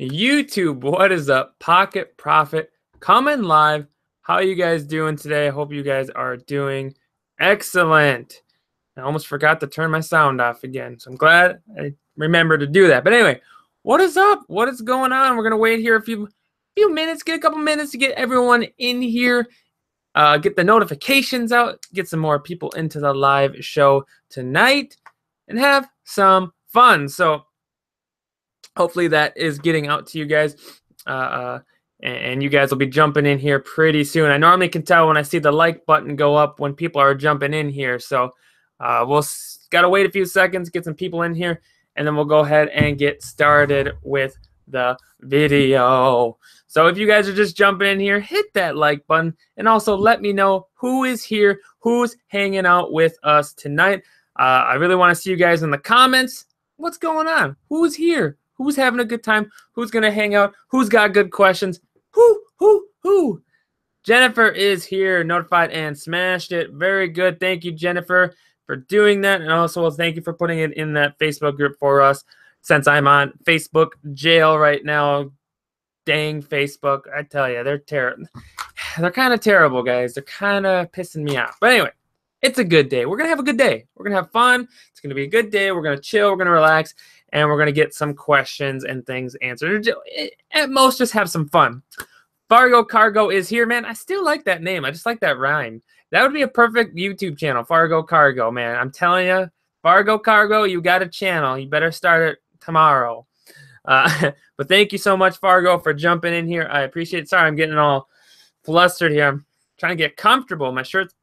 YouTube, what is up? Pocket Profit coming live. How are you guys doing today? I hope you guys are doing excellent. I almost forgot to turn my sound off again, so I'm glad I remembered to do that. But anyway, what is up? What is going on? We're gonna wait here a few minutes, get a couple minutes to get everyone in here, get the notifications out, get some more people into the live show tonight, and have some fun. So hopefully that is getting out to you guys, and you guys will be jumping in here pretty soon. I normally can tell when I see the like button go up when people are jumping in here, so we'll gotta wait a few seconds, get some people in here, and then we'll go ahead and get started with the video. So if you guys are just jumping in here, hit that like button, and also let me know who is here, who's hanging out with us tonight. I really want to see you guys in the comments. What's going on? Who's here? Who's having a good time? Who's going to hang out? Who's got good questions? Who? Jennifer is here, notified and smashed it. Very good. Thank you, Jennifer, for doing that. And also thank you for putting it in that Facebook group for us, since I'm on Facebook jail right now. Dang Facebook. I tell you, they're terrible. They're kind of terrible, guys. They're kind of pissing me off. But anyway, it's a good day. We're going to have a good day. We're going to have fun. It's going to be a good day. We're going to chill. We're going to relax. And we're going to get some questions and things answered. At most, just have some fun. Fargo Cargo is here, man. I still like that name. I just like that rhyme. That would be a perfect YouTube channel, Fargo Cargo, man. I'm telling you, Fargo Cargo, you got a channel. You better start it tomorrow. But thank you so much, Fargo, for jumping in here. I appreciate it. Sorry, I'm getting all flustered here. I'm trying to get comfortable. My shirt's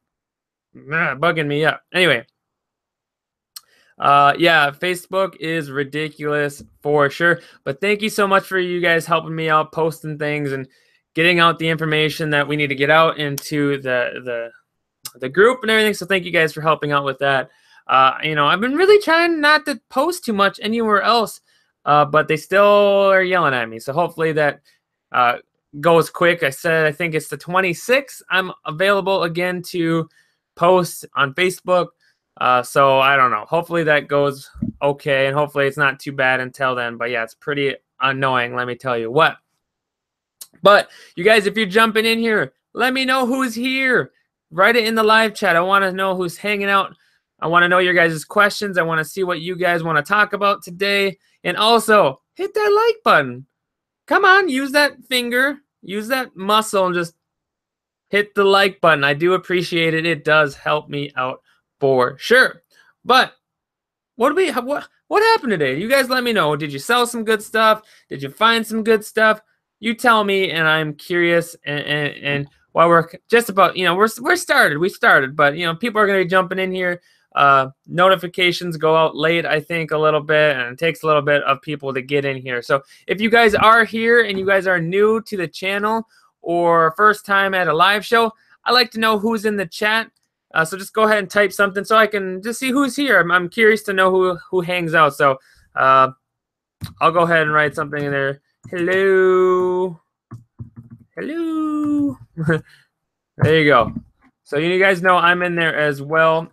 bugging me up. Anyway. Yeah, Facebook is ridiculous for sure. But thank you so much for you guys helping me out, posting things and getting out the information that we need to get out into the group and everything. So thank you guys for helping out with that. I've been really trying not to post too much anywhere else, but they still are yelling at me. So hopefully that goes quick. I think it's the 26th. I'm available again to post on Facebook. So I don't know. Hopefully that goes okay, and hopefully it's not too bad until then. But yeah, it's pretty annoying, let me tell you what. But you guys, if you're jumping in here, let me know who's here. Write it in the live chat. I want to know who's hanging out. I want to know your guys' questions. I want to see what you guys want to talk about today. And also, hit that like button. Come on, use that finger, use that muscle, and just hit the like button. I do appreciate it. It does help me out for sure. But what happened today? You guys let me know. Did you sell some good stuff? Did you find some good stuff? You tell me, and I'm curious. And while we're just about, we're started. We started, but people are gonna be jumping in here. Notifications go out late, I think, a little bit, and it takes a little bit of people to get in here. So if you guys are here and you guys are new to the channel or first time at a live show, I like to know who's in the chat. So just go ahead and type something so I can just see who's here. I'm curious to know who hangs out. So I'll go ahead and write something in there. Hello. Hello. There you go. So you guys know I'm in there as well.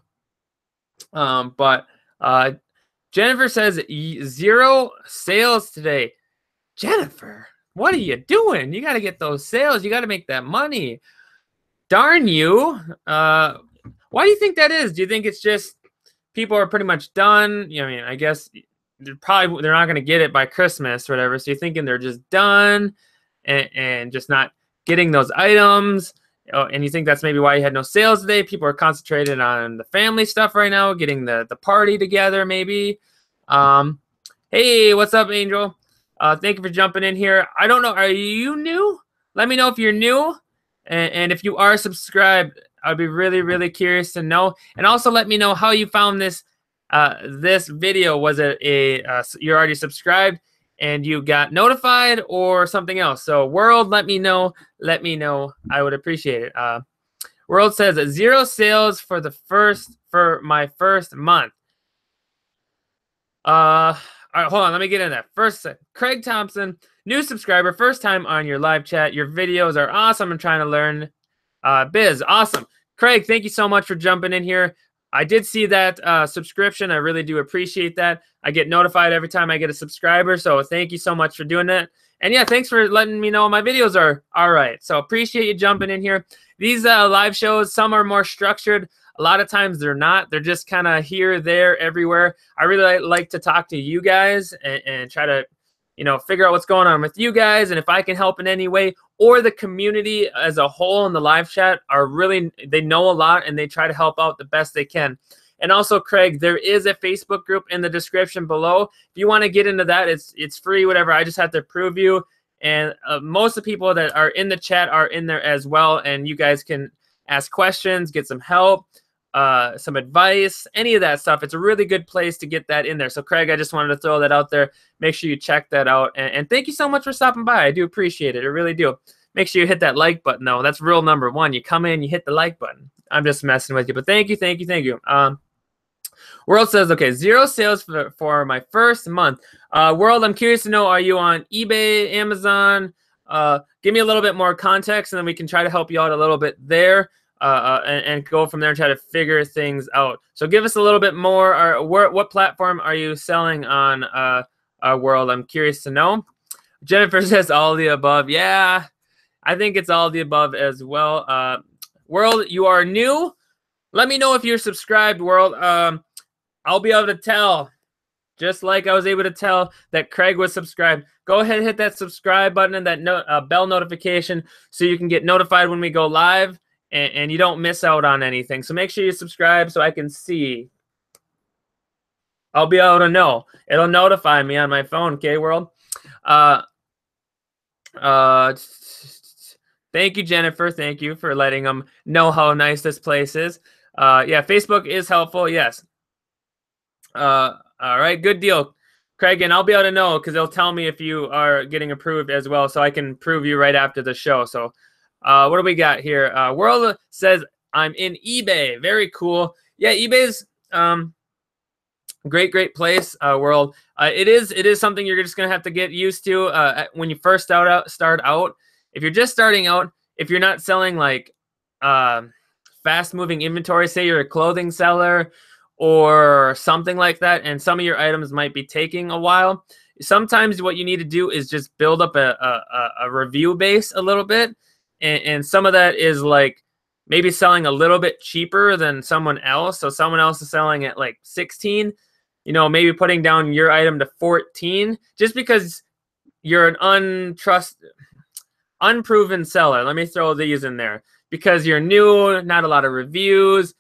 But Jennifer says 0 sales today. Jennifer, what are you doing? You got to get those sales. You got to make that money. Darn you. Why do you think that is? Do you think it's just people are pretty much done? I guess they're not going to get it by Christmas or whatever. So you're thinking they're just done and just not getting those items. And you think that's maybe why you had no sales today. People are concentrated on the family stuff right now, getting the party together maybe. Hey, what's up, Angel? Thank you for jumping in here. I don't know. Are you new? Let me know if you're new. And if you are subscribed, I'd be really, really curious to know. And also let me know how you found this this video. Was it you're already subscribed and you got notified or something else? So World, let me know. Let me know. I would appreciate it. World says 0 sales for my first month. All right, hold on. Let me get in that. First, Craig Thompson, new subscriber, first time on your live chat. Your videos are awesome. I'm trying to learn biz. Awesome. Craig, thank you so much for jumping in here. I did see that subscription. I really do appreciate that. I get notified every time I get a subscriber, so thank you so much for doing that. And yeah, thanks for letting me know my videos are all right. So appreciate you jumping in here. These live shows, some are more structured. A lot of times they're not. They're just kind of here, there, everywhere. I really like to talk to you guys and try to, figure out what's going on with you guys, and if I can help in any way, or the community as a whole in the live chat they know a lot and they try to help out the best they can. And also, Craig, there is a Facebook group in the description below. If you want to get into that, it's free, whatever. I just have to approve you. And most of the people that are in the chat are in there as well. And you guys can ask questions, get some help, some advice, any of that stuff. It's a really good place to get that in there. So, Craig, I just wanted to throw that out there. Make sure you check that out. And thank you so much for stopping by. I do appreciate it. I really do. Make sure you hit that like button, though. That's rule number one. You come in, you hit the like button. I'm just messing with you. But thank you, thank you, thank you. World says, okay, 0 sales for my first month. World, I'm curious to know, are you on eBay, Amazon? Give me a little bit more context, and then we can try to help you out a little bit there and go from there and try to figure things out. So give us a little bit more. What platform are you selling on, World? I'm curious to know. Jennifer says all the above. Yeah, I think it's all the above as well. World, you are new. Let me know if you're subscribed, World. I'll be able to tell, just like I was able to tell that Craig was subscribed. Go ahead and hit that subscribe button and that bell notification so you can get notified when we go live and you don't miss out on anything. So make sure you subscribe so I can see. I'll be able to know. It'll notify me on my phone, okay, World? Thank you, Jennifer. Thank you for letting them know how nice this place is. Yeah, Facebook is helpful, yes. All right, good deal, Craig, and I'll be able to know because they'll tell me if you are getting approved as well, so I can prove you right after the show. So what do we got here? World says, I'm in eBay. Very cool. Yeah, eBay's great place, World. It is something you're just going to have to get used to when you first start out. If you're just starting out, if you're not selling like fast-moving inventory, say you're a clothing seller or something like that, and some of your items might be taking a while, sometimes what you need to do is just build up a review base a little bit, and some of that is like maybe selling a little bit cheaper than someone else. So someone else is selling at like 16, maybe putting down your item to 14 just because you're an unproven seller. Let me throw these in there. Because you're new, not a lot of reviews,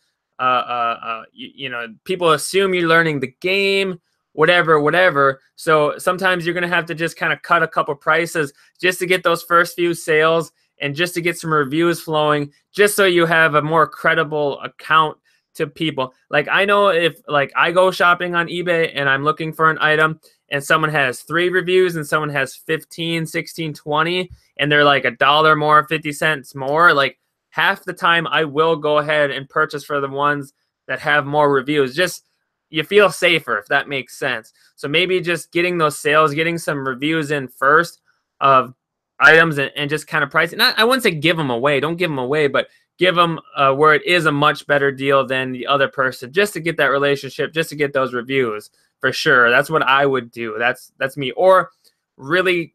people assume you're learning the game, whatever. So sometimes you're going to have to just kind of cut a couple prices just to get those first few sales and just to get some reviews flowing, just so you have a more credible account to people. Like I know if like I go shopping on eBay and I'm looking for an item and someone has 3 reviews and someone has 15, 16, 20, and they're like $1 more, 50 cents more, like half the time I will go ahead and purchase for the ones that have more reviews. Just you feel safer, if that makes sense. So maybe just getting those sales, getting some reviews in first of items and just kind of pricing. I wouldn't say give them away. Don't give them away, but give them where it is a much better deal than the other person, just to get that relationship, just to get those reviews for sure. That's what I would do. That's me. Or really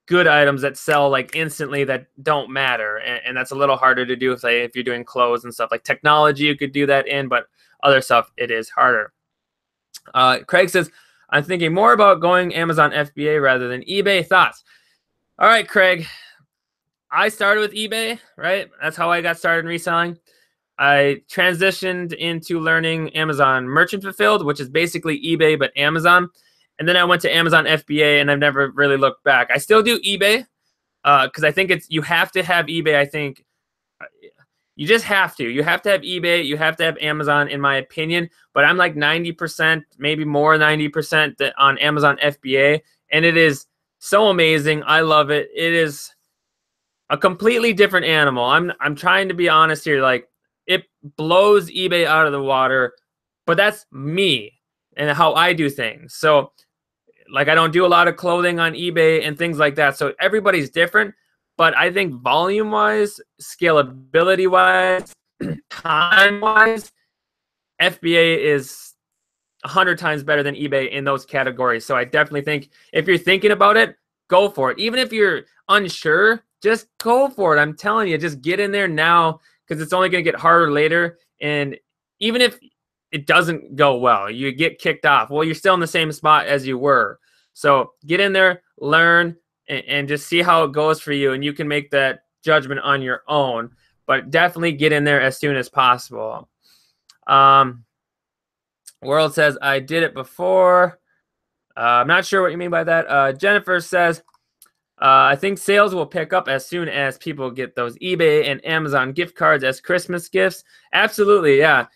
good items that sell like instantly that don't matter, and that's a little harder to do if you're doing clothes and stuff. Like technology you could do that in, but other stuff it is harder. Craig says, I'm thinking more about going Amazon FBA rather than eBay. Thoughts? All right, Craig, I started with eBay, right? That's how I got started in reselling. I transitioned into learning Amazon Merchant Fulfilled, which is basically eBay but Amazon. And then I went to Amazon FBA, and I've never really looked back. I still do eBay because I think you have to have eBay. I think you just have to. You have to have eBay. You have to have Amazon, in my opinion. But I'm like 90%, maybe more 90% on Amazon FBA, and it is so amazing. I love it. It is a completely different animal. I'm trying to be honest here. Like it blows eBay out of the water, but that's me and how I do things. So like I don't do a lot of clothing on eBay and things like that. So everybody's different, but I think volume-wise, scalability-wise, time-wise, FBA is 100 times better than eBay in those categories. So I definitely think if you're thinking about it, go for it. Even if you're unsure, just go for it. I'm telling you, just get in there now, because it's only going to get harder later. And even if it doesn't go well, you get kicked off, well, you're still in the same spot as you were. So get in there, learn, and just see how it goes for you, and you can make that judgment on your own. But definitely get in there as soon as possible. World says, I did it before. I'm not sure what you mean by that. Jennifer says, I think sales will pick up as soon as people get those eBay and Amazon gift cards as Christmas gifts. Absolutely, yeah.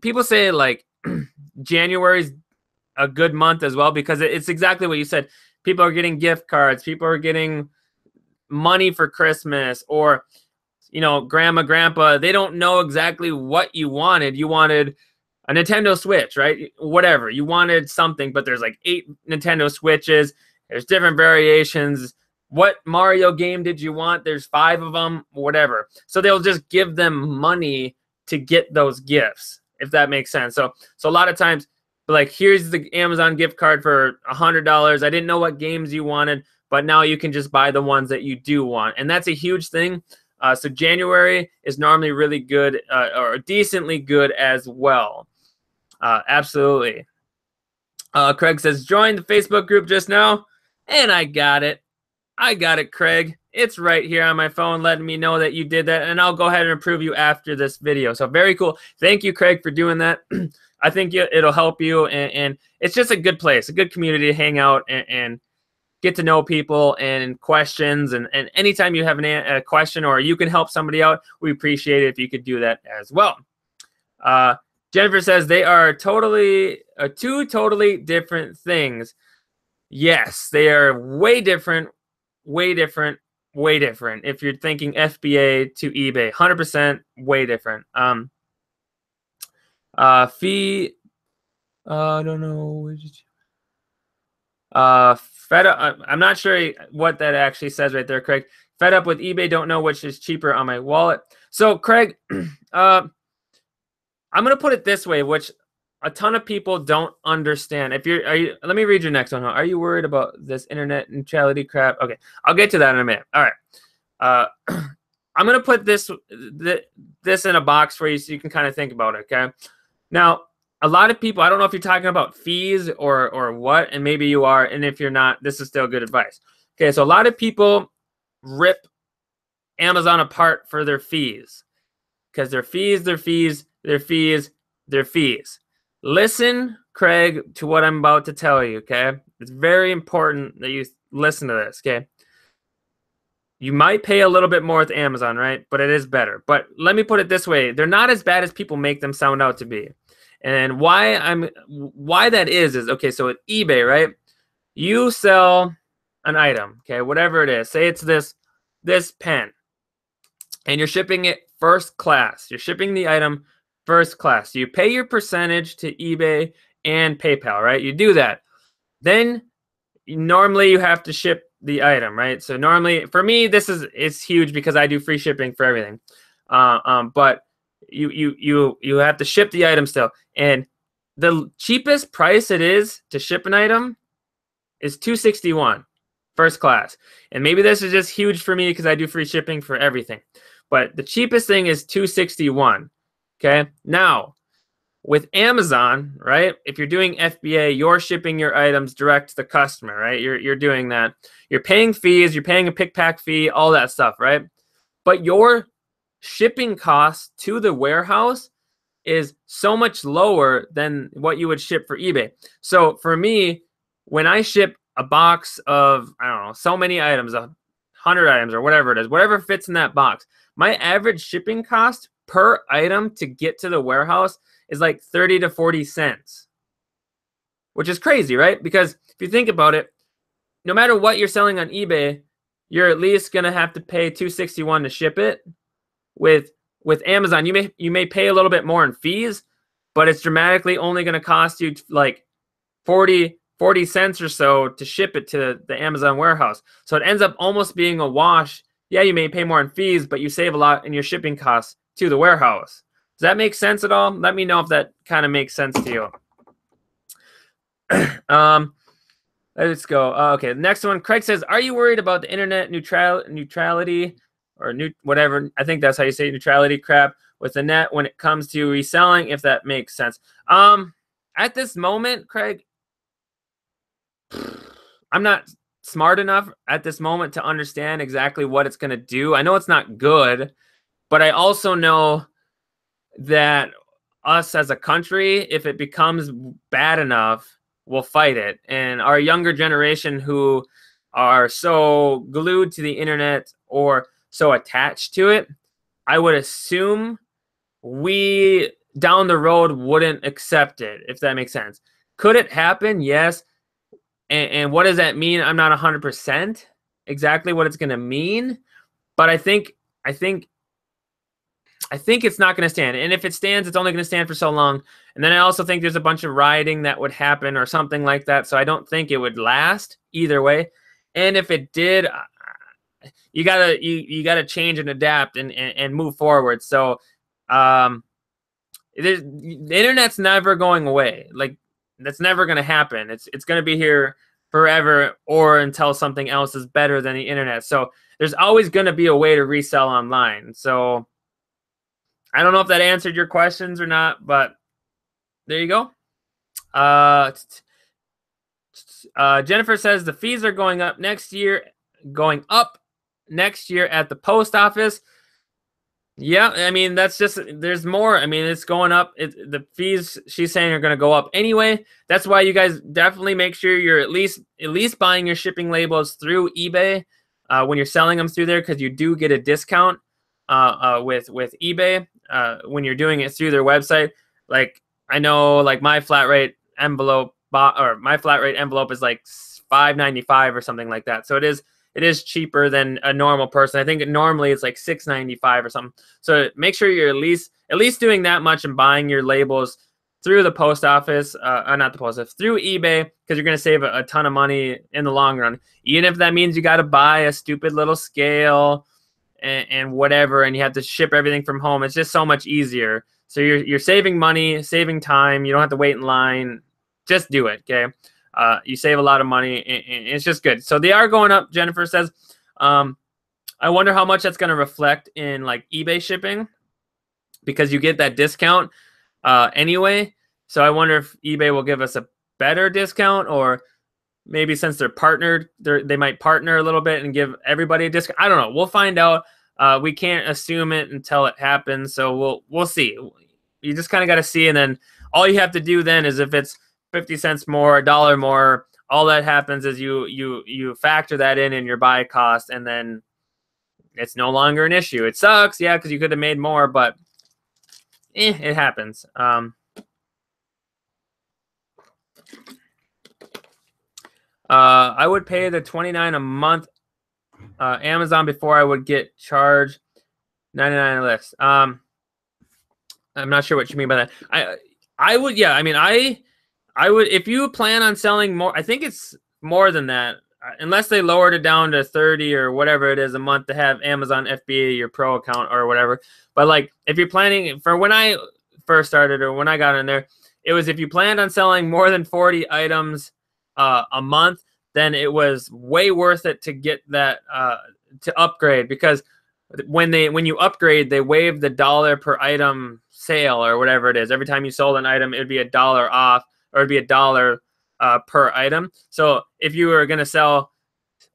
People say like January's a good month as well, because it's exactly what you said. People are getting gift cards. People are getting money for Christmas, or, you know, grandma, grandpa, they don't know exactly what you wanted. You wanted a Nintendo Switch, right? Whatever. You wanted something, but there's like 8 Nintendo Switches. There's different variations. What Mario game did you want? There's 5 of them, whatever. So they'll just give them money to get those gifts, if that makes sense. So a lot of times, like, here's the Amazon gift card for $100. I didn't know what games you wanted, but now you can just buy the ones that you do want. And that's a huge thing. So January is normally really good, or decently good as well. Absolutely. Craig says, join the Facebook group just now. And I got it. I got it, Craig. It's right here on my phone letting me know that you did that. And I'll go ahead and approve you after this video. So very cool. Thank you, Craig, for doing that. I think it'll help you. And it's just a good place, a good community to hang out and get to know people and questions. And anytime you have a question or you can help somebody out, we appreciate it if you could do that as well. Jennifer says they are two totally different things. Yes, they are way different, way different, way different. If you're thinking FBA to eBay, 100% way different. Fee, I don't know. Fed up. I'm not sure what that actually says right there, Craig. Fed up with eBay. Don't know which is cheaper on my wallet. So, Craig, I'm going to put it this way, which a ton of people don't understand. Let me read your next one. Are you worried about this internet neutrality crap? Okay, I'll get to that in a minute. All right. I'm going to put this in a box for you so you can kind of think about it, okay? Now, a lot of people, I don't know if you're talking about fees or what, and maybe you are, and if you're not, this is still good advice. Okay, so a lot of people rip Amazon apart for their fees, because their fees, their fees, their fees, their fees. Listen, Craig, to what I'm about to tell you, okay? It's very important that you listen to this, okay? You might pay a little bit more with Amazon, right? But it is better. But let me put it this way. They're not as bad as people make them sound out to be. And why that is okay, so at eBay, right? You sell an item, okay, whatever it is. Say it's this pen. And you're shipping it first class. You're shipping the item first class. You pay your percentage to eBay and PayPal, right? You do that. Then normally you have to ship the item, right? So normally, for me, it's huge because I do free shipping for everything. But you have to ship the item still. And the cheapest price it is to ship an item is $261 first class. And maybe this is just huge for me because I do free shipping for everything. But the cheapest thing is $261. Okay, now with Amazon, right? If you're doing FBA, you're shipping your items direct to the customer, right? You're doing that. You're paying fees, you're paying a pick pack fee, all that stuff, right? But your shipping cost to the warehouse is so much lower than what you would ship for eBay. So for me, when I ship a box of, I don't know, so many items, 100 items or whatever it is, whatever fits in that box, my average shipping cost per item to get to the warehouse is like 30 to 40 cents, which is crazy, right? Because if you think about it, no matter what you're selling on eBay, you're at least going to have to pay $261 to ship it. With Amazon, you may pay a little bit more in fees, but it's dramatically only going to cost you like 40 cents or so to ship it to the Amazon warehouse. So it ends up almost being a wash. Yeah, you may pay more in fees, but you save a lot in your shipping costs to the warehouse. Does that make sense at all? Let me know if that kind of makes sense to you. Let's go. Okay, the next one. Craig says, "Are you worried about the internet neutrality or whatever? I think that's how you say neutrality crap with the net when it comes to reselling. If that makes sense." At this moment, Craig, I'm not smart enough at this moment to understand exactly what it's going to do. I know it's not good, but I also know that us as a country, if it becomes bad enough, we'll fight it. And our younger generation who are so glued to the internet or so attached to it, I would assume we down the road wouldn't accept it, if that makes sense. Could it happen? Yes. And what does that mean? I'm not 100% exactly what it's going to mean, but I think it's not going to stand. And if it stands, it's only going to stand for so long. And then I also think there's a bunch of rioting that would happen or something like that. So I don't think it would last either way. And if it did, you gotta change and adapt and move forward. So the internet's never going away. Like, that's never going to happen. It's going to be here forever, or until something else is better than the internet. So there's always going to be a way to resell online. So I don't know if that answered your questions or not, but there you go. Jennifer says the fees are going up next year at the post office. Yeah, I mean, that's just, there's more. I mean, it's going up. The fees, she's saying, are going to go up anyway. That's why you guys definitely make sure you're at least buying your shipping labels through eBay when you're selling them through there, because you do get a discount with eBay when you're doing it through their website. Like, I know, like, my flat rate envelope is like $5.95 or something like that. So it is cheaper than a normal person. I think normally it's like $6.95 or something. So make sure you're at least doing that much and buying your labels through the post office, not the post office, through eBay, because you're going to save a ton of money in the long run. Even if that means you got to buy a stupid little scale and whatever, and you have to ship everything from home. It's just so much easier. So you're saving money, saving time. You don't have to wait in line. Just do it, okay? You save a lot of money, and it's just good. So they are going up, Jennifer says. I wonder how much that's going to reflect in, like, eBay shipping, because you get that discount anyway. So I wonder if eBay will give us a better discount, or maybe since they're partnered, they might partner a little bit and give everybody a discount. I don't know. We'll find out. We can't assume it until it happens. So we'll see. You just kind of got to see, and then all you have to do then is, if it's 50 cents more, $1 more, all that happens is you factor that in your buy cost, and then it's no longer an issue. It sucks, yeah, because you could have made more, but it happens. I would pay the $29 a month Amazon before I would get charged $99 less. I'm not sure what you mean by that. I would, yeah. I mean, I would, if you plan on selling more, I think it's more than that, unless they lowered it down to 30 or whatever it is a month to have Amazon FBA, your pro account or whatever. But, like, if you're planning, for when I first started or when I got in there, it was, if you planned on selling more than 40 items a month, then it was way worth it to get that to upgrade, because when you upgrade, they waive the $1 per item sale or whatever it is. Every time you sold an item, it would be $1 off, or it'd be $1 per item. So if you were going to sell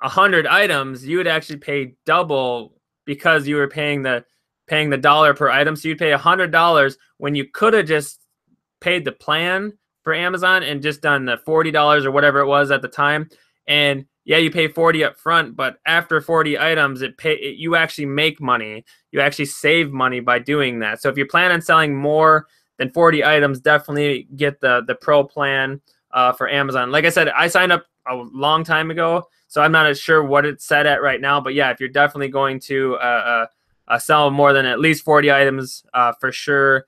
100 items, you would actually pay double, because you were paying the $1 per item. So you'd pay $100 when you could have just paid the plan for Amazon and just done the $40 or whatever it was at the time. And yeah, you pay 40 up front, but after 40 items, you actually make money. You actually save money by doing that. So if you plan on selling more than 40 items, definitely get the pro plan for Amazon. Like I said, I signed up a long time ago, so I'm not sure what it's set at right now. But yeah, if you're definitely going to sell more than at least 40 items, for sure,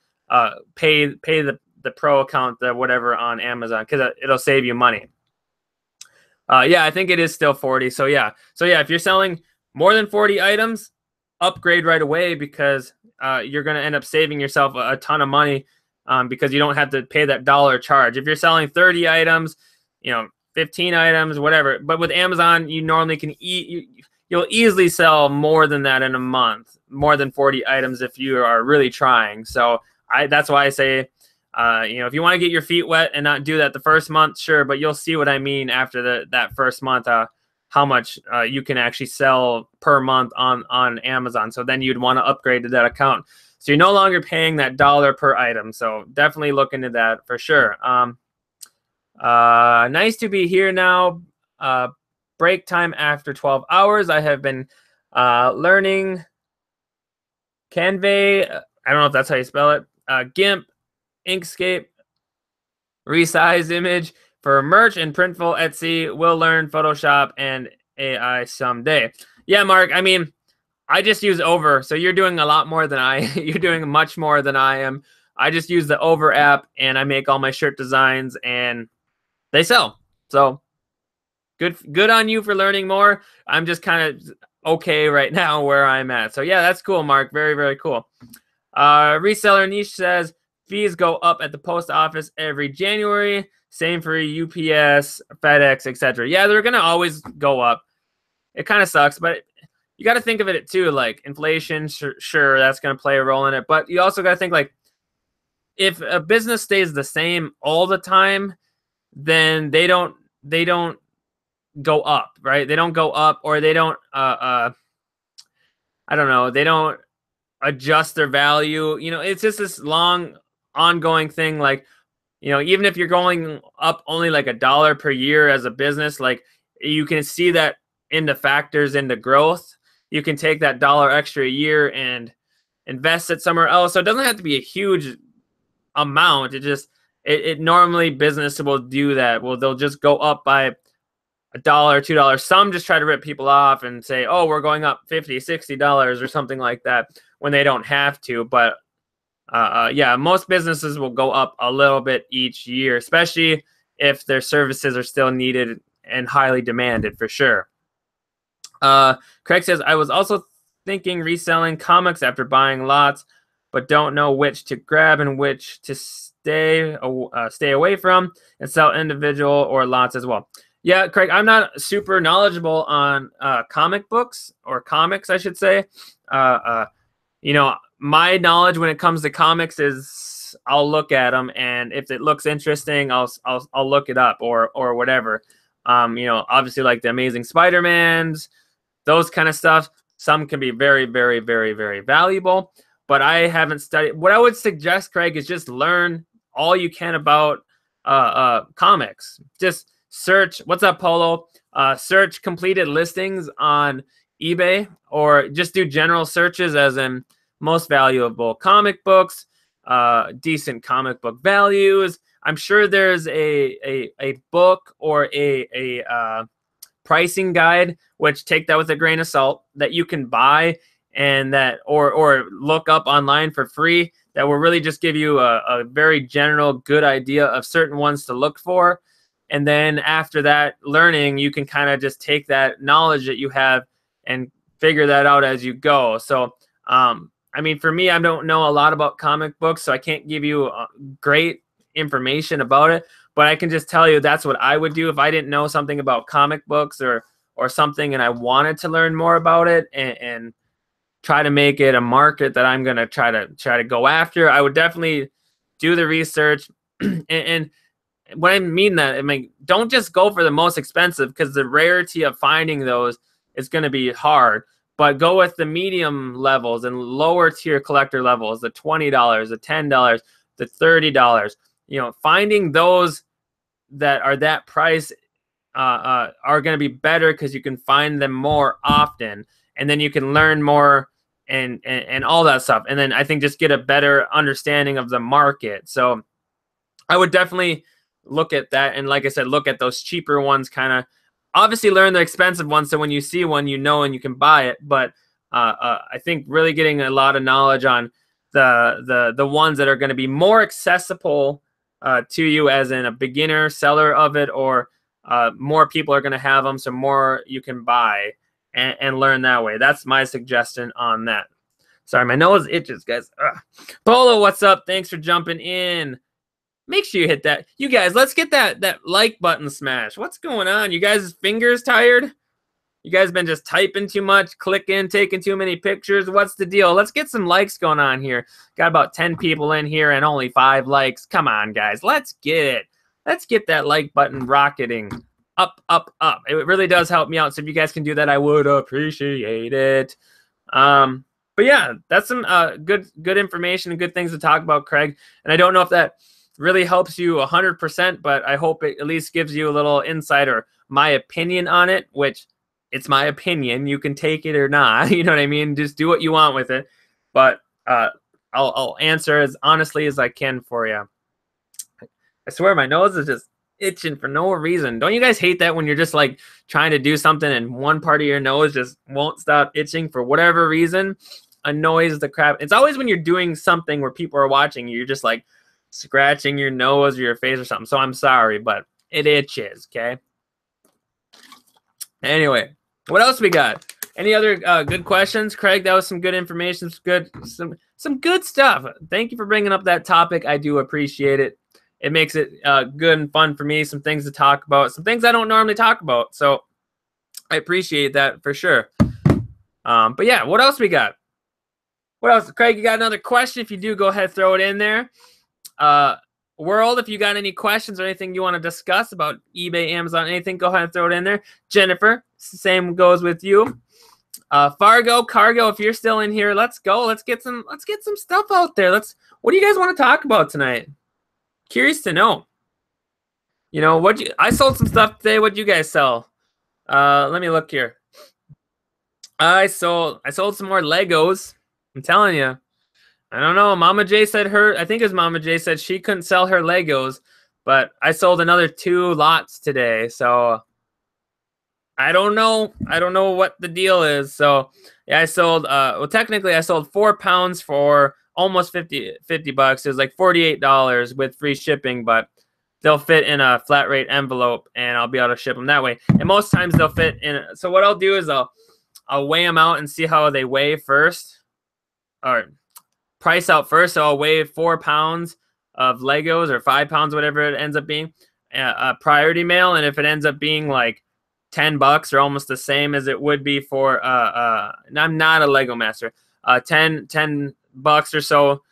pay the pro account, the whatever, on Amazon, because it'll save you money. Yeah, I think it is still 40. So yeah, if you're selling more than 40 items, upgrade right away, because you're going to end up saving yourself a ton of money because you don't have to pay that dollar charge. If you're selling 30 items, 15 items, whatever. But with Amazon, you normally can you'll easily sell more than that in a month, more than 40 items if you are really trying. So that's why I say, if you want to get your feet wet and not do that the first month, sure, but you'll see what I mean after that first month, how much you can actually sell per month on Amazon. So then you'd want to upgrade to that account. So you're no longer paying that dollar per item. So definitely look into that for sure. Nice to be here now. Break time after 12 hours. I have been learning Canva. I don't know if that's how you spell it. GIMP, Inkscape, resize image for merch and Printful, Etsy. Will learn Photoshop and AI someday. Yeah, Mark. I mean, I just use Over. So you're doing a lot more than you're doing much more than I am. I just use the Over app and I make all my shirt designs and they sell. So good on you for learning more. I'm just kind of okay right now where I'm at. So yeah, that's cool, Mark. Very, very cool. Reseller Niche says fees go up at the post office every January. Same for UPS, FedEx, etc. Yeah, they're gonna always go up. It kind of sucks, but you got to think of it too, like inflation. Sure, that's gonna play a role in it, but you also got to think like if a business stays the same all the time, then they don't go up, right? They don't go up, or they don't I don't know, they don't adjust their value. It's just this long ongoing thing. Like, even if you're going up only like $1 per year as a business, like you can see that in the factors into growth. You can take that dollar extra a year and invest it somewhere else. So it doesn't have to be a huge amount. It normally business will do that. Well, they'll just go up by $1, $2. Some just try to rip people off and say, oh, we're going up $50, $60 or something like that when they don't have to. But yeah, most businesses will go up a little bit each year, especially if their services are still needed and highly demanded for sure. Craig says, I was also thinking reselling comics after buying lots, but don't know which to grab and which to stay away from, and sell individual or lots as well. Yeah, Craig, I'm not super knowledgeable on comic books, or comics, I should say. My knowledge when it comes to comics is I'll look at them, and if it looks interesting, I'll look it up or whatever. Obviously like the Amazing Spider-Mans, those kind of stuff. Some can be very, very, very, very valuable, but I haven't studied. What I would suggest, Craig, is just learn all you can about comics. Just search, what's up, Polo? Search completed listings on eBay, or just do general searches as in most valuable comic books, decent comic book values. I'm sure there's a book or a pricing guide, which take that with a grain of salt, that you can buy and that or look up online for free, that will really just give you a very general good idea of certain ones to look for. And then after that learning, you can kind of just take that knowledge that you have and figure that out as you go. So, I mean, for me, I don't know a lot about comic books, so I can't give you great information about it, but I can just tell you that's what I would do if I didn't know something about comic books or something and I wanted to learn more about it and try to make it a market that I'm going to try to go after. I would definitely do the research. and when I mean that, I mean, don't just go for the most expensive, because the rarity of finding those is going to be hard. But go with the medium levels and lower tier collector levels, the $20, the $10, the $30. Finding those that are that price are going to be better because you can find them more often, and then you can learn more and all that stuff. And then I think just get a better understanding of the market. So I would definitely look at that. And like I said, look at those cheaper ones, kind of obviously learn the expensive ones. So when you see one, and you can buy it. But I think really getting a lot of knowledge on the ones that are going to be more accessible to you as in a beginner seller of it, or more people are going to have them, so more you can buy and learn that way. That's my suggestion on that. Sorry, my nose itches, guys. Ugh. Polo, what's up? Thanks for jumping in. Make sure you hit that. You guys, let's get that like button smash. What's going on? You guys' fingers tired? You guys been just typing too much, clicking, taking too many pictures? What's the deal? Let's get some likes going on here. Got about 10 people in here and only 5 likes. Come on, guys. Let's get it. Let's get that like button rocketing. Up, up, up. It really does help me out. So if you guys can do that, I would appreciate it. But yeah, that's some good information and good things to talk about, Craig. And I don't know if that really helps you 100%, but I hope it at least gives you a little insight or my opinion on it, which it's my opinion. You can take it or not. You know what I mean? Just do what you want with it. But I'll answer as honestly as I can for you. I swear my nose is just itching for no reason. Don't you guys hate that when you're just like trying to do something and one part of your nose just won't stop itching for whatever reason? Annoys the crap. It's always when you're doing something where people are watching, you're just like scratching your nose or your face or something. So I'm sorry, but it itches, okay? Anyway, what else we got? Any other good questions? Craig, that was some good information. Some good stuff. Thank you for bringing up that topic. I do appreciate it. It makes it good and fun for me. Some things to talk about. Some things I don't normally talk about. So I appreciate that for sure. But yeah, what else we got? What else? Craig, you got another question? If you do, go ahead, throw it in there. World, if you got any questions or anything you want to discuss about eBay, Amazon, anything, go ahead and throw it in there. Jennifer, same goes with you. Fargo, Cargo, if you're still in here, let's go. Let's get some stuff out there. What do you guys want to talk about tonight? Curious to know. You know, I sold some stuff today. What'd you guys sell? Let me look here. I sold some more Legos. I'm telling you. I don't know. Mama J said I think it was Mama J said she couldn't sell her Legos, but I sold another 2 lots today. So I don't know. I don't know what the deal is. So yeah, I sold, well, technically I sold 4 pounds for almost 50 bucks. It was like $48 with free shipping, but they'll fit in a flat rate envelope and I'll be able to ship them that way. And most times they'll fit in. So what I'll do is I'll weigh them out and see how they weigh first, or price out first. So I'll weigh 4 pounds of Legos or 5 pounds, whatever it ends up being, a priority mail. And if it ends up being like 10 bucks or almost the same as it would be for, I'm not a Lego master, 10 bucks or so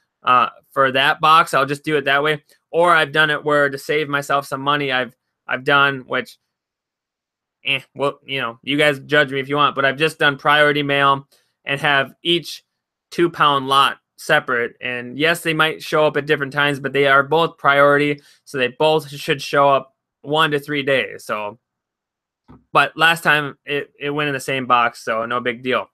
for that box, I'll just do it that way. Or I've done it where to save myself some money, I've done, which, well, you know, you guys judge me if you want, but I've just done priority mail and have each 2 pound lot separate. And yes, they might show up at different times, but they are both priority. So they both should show up 1 to 3 days. So, but last time it went in the same box. So no big deal.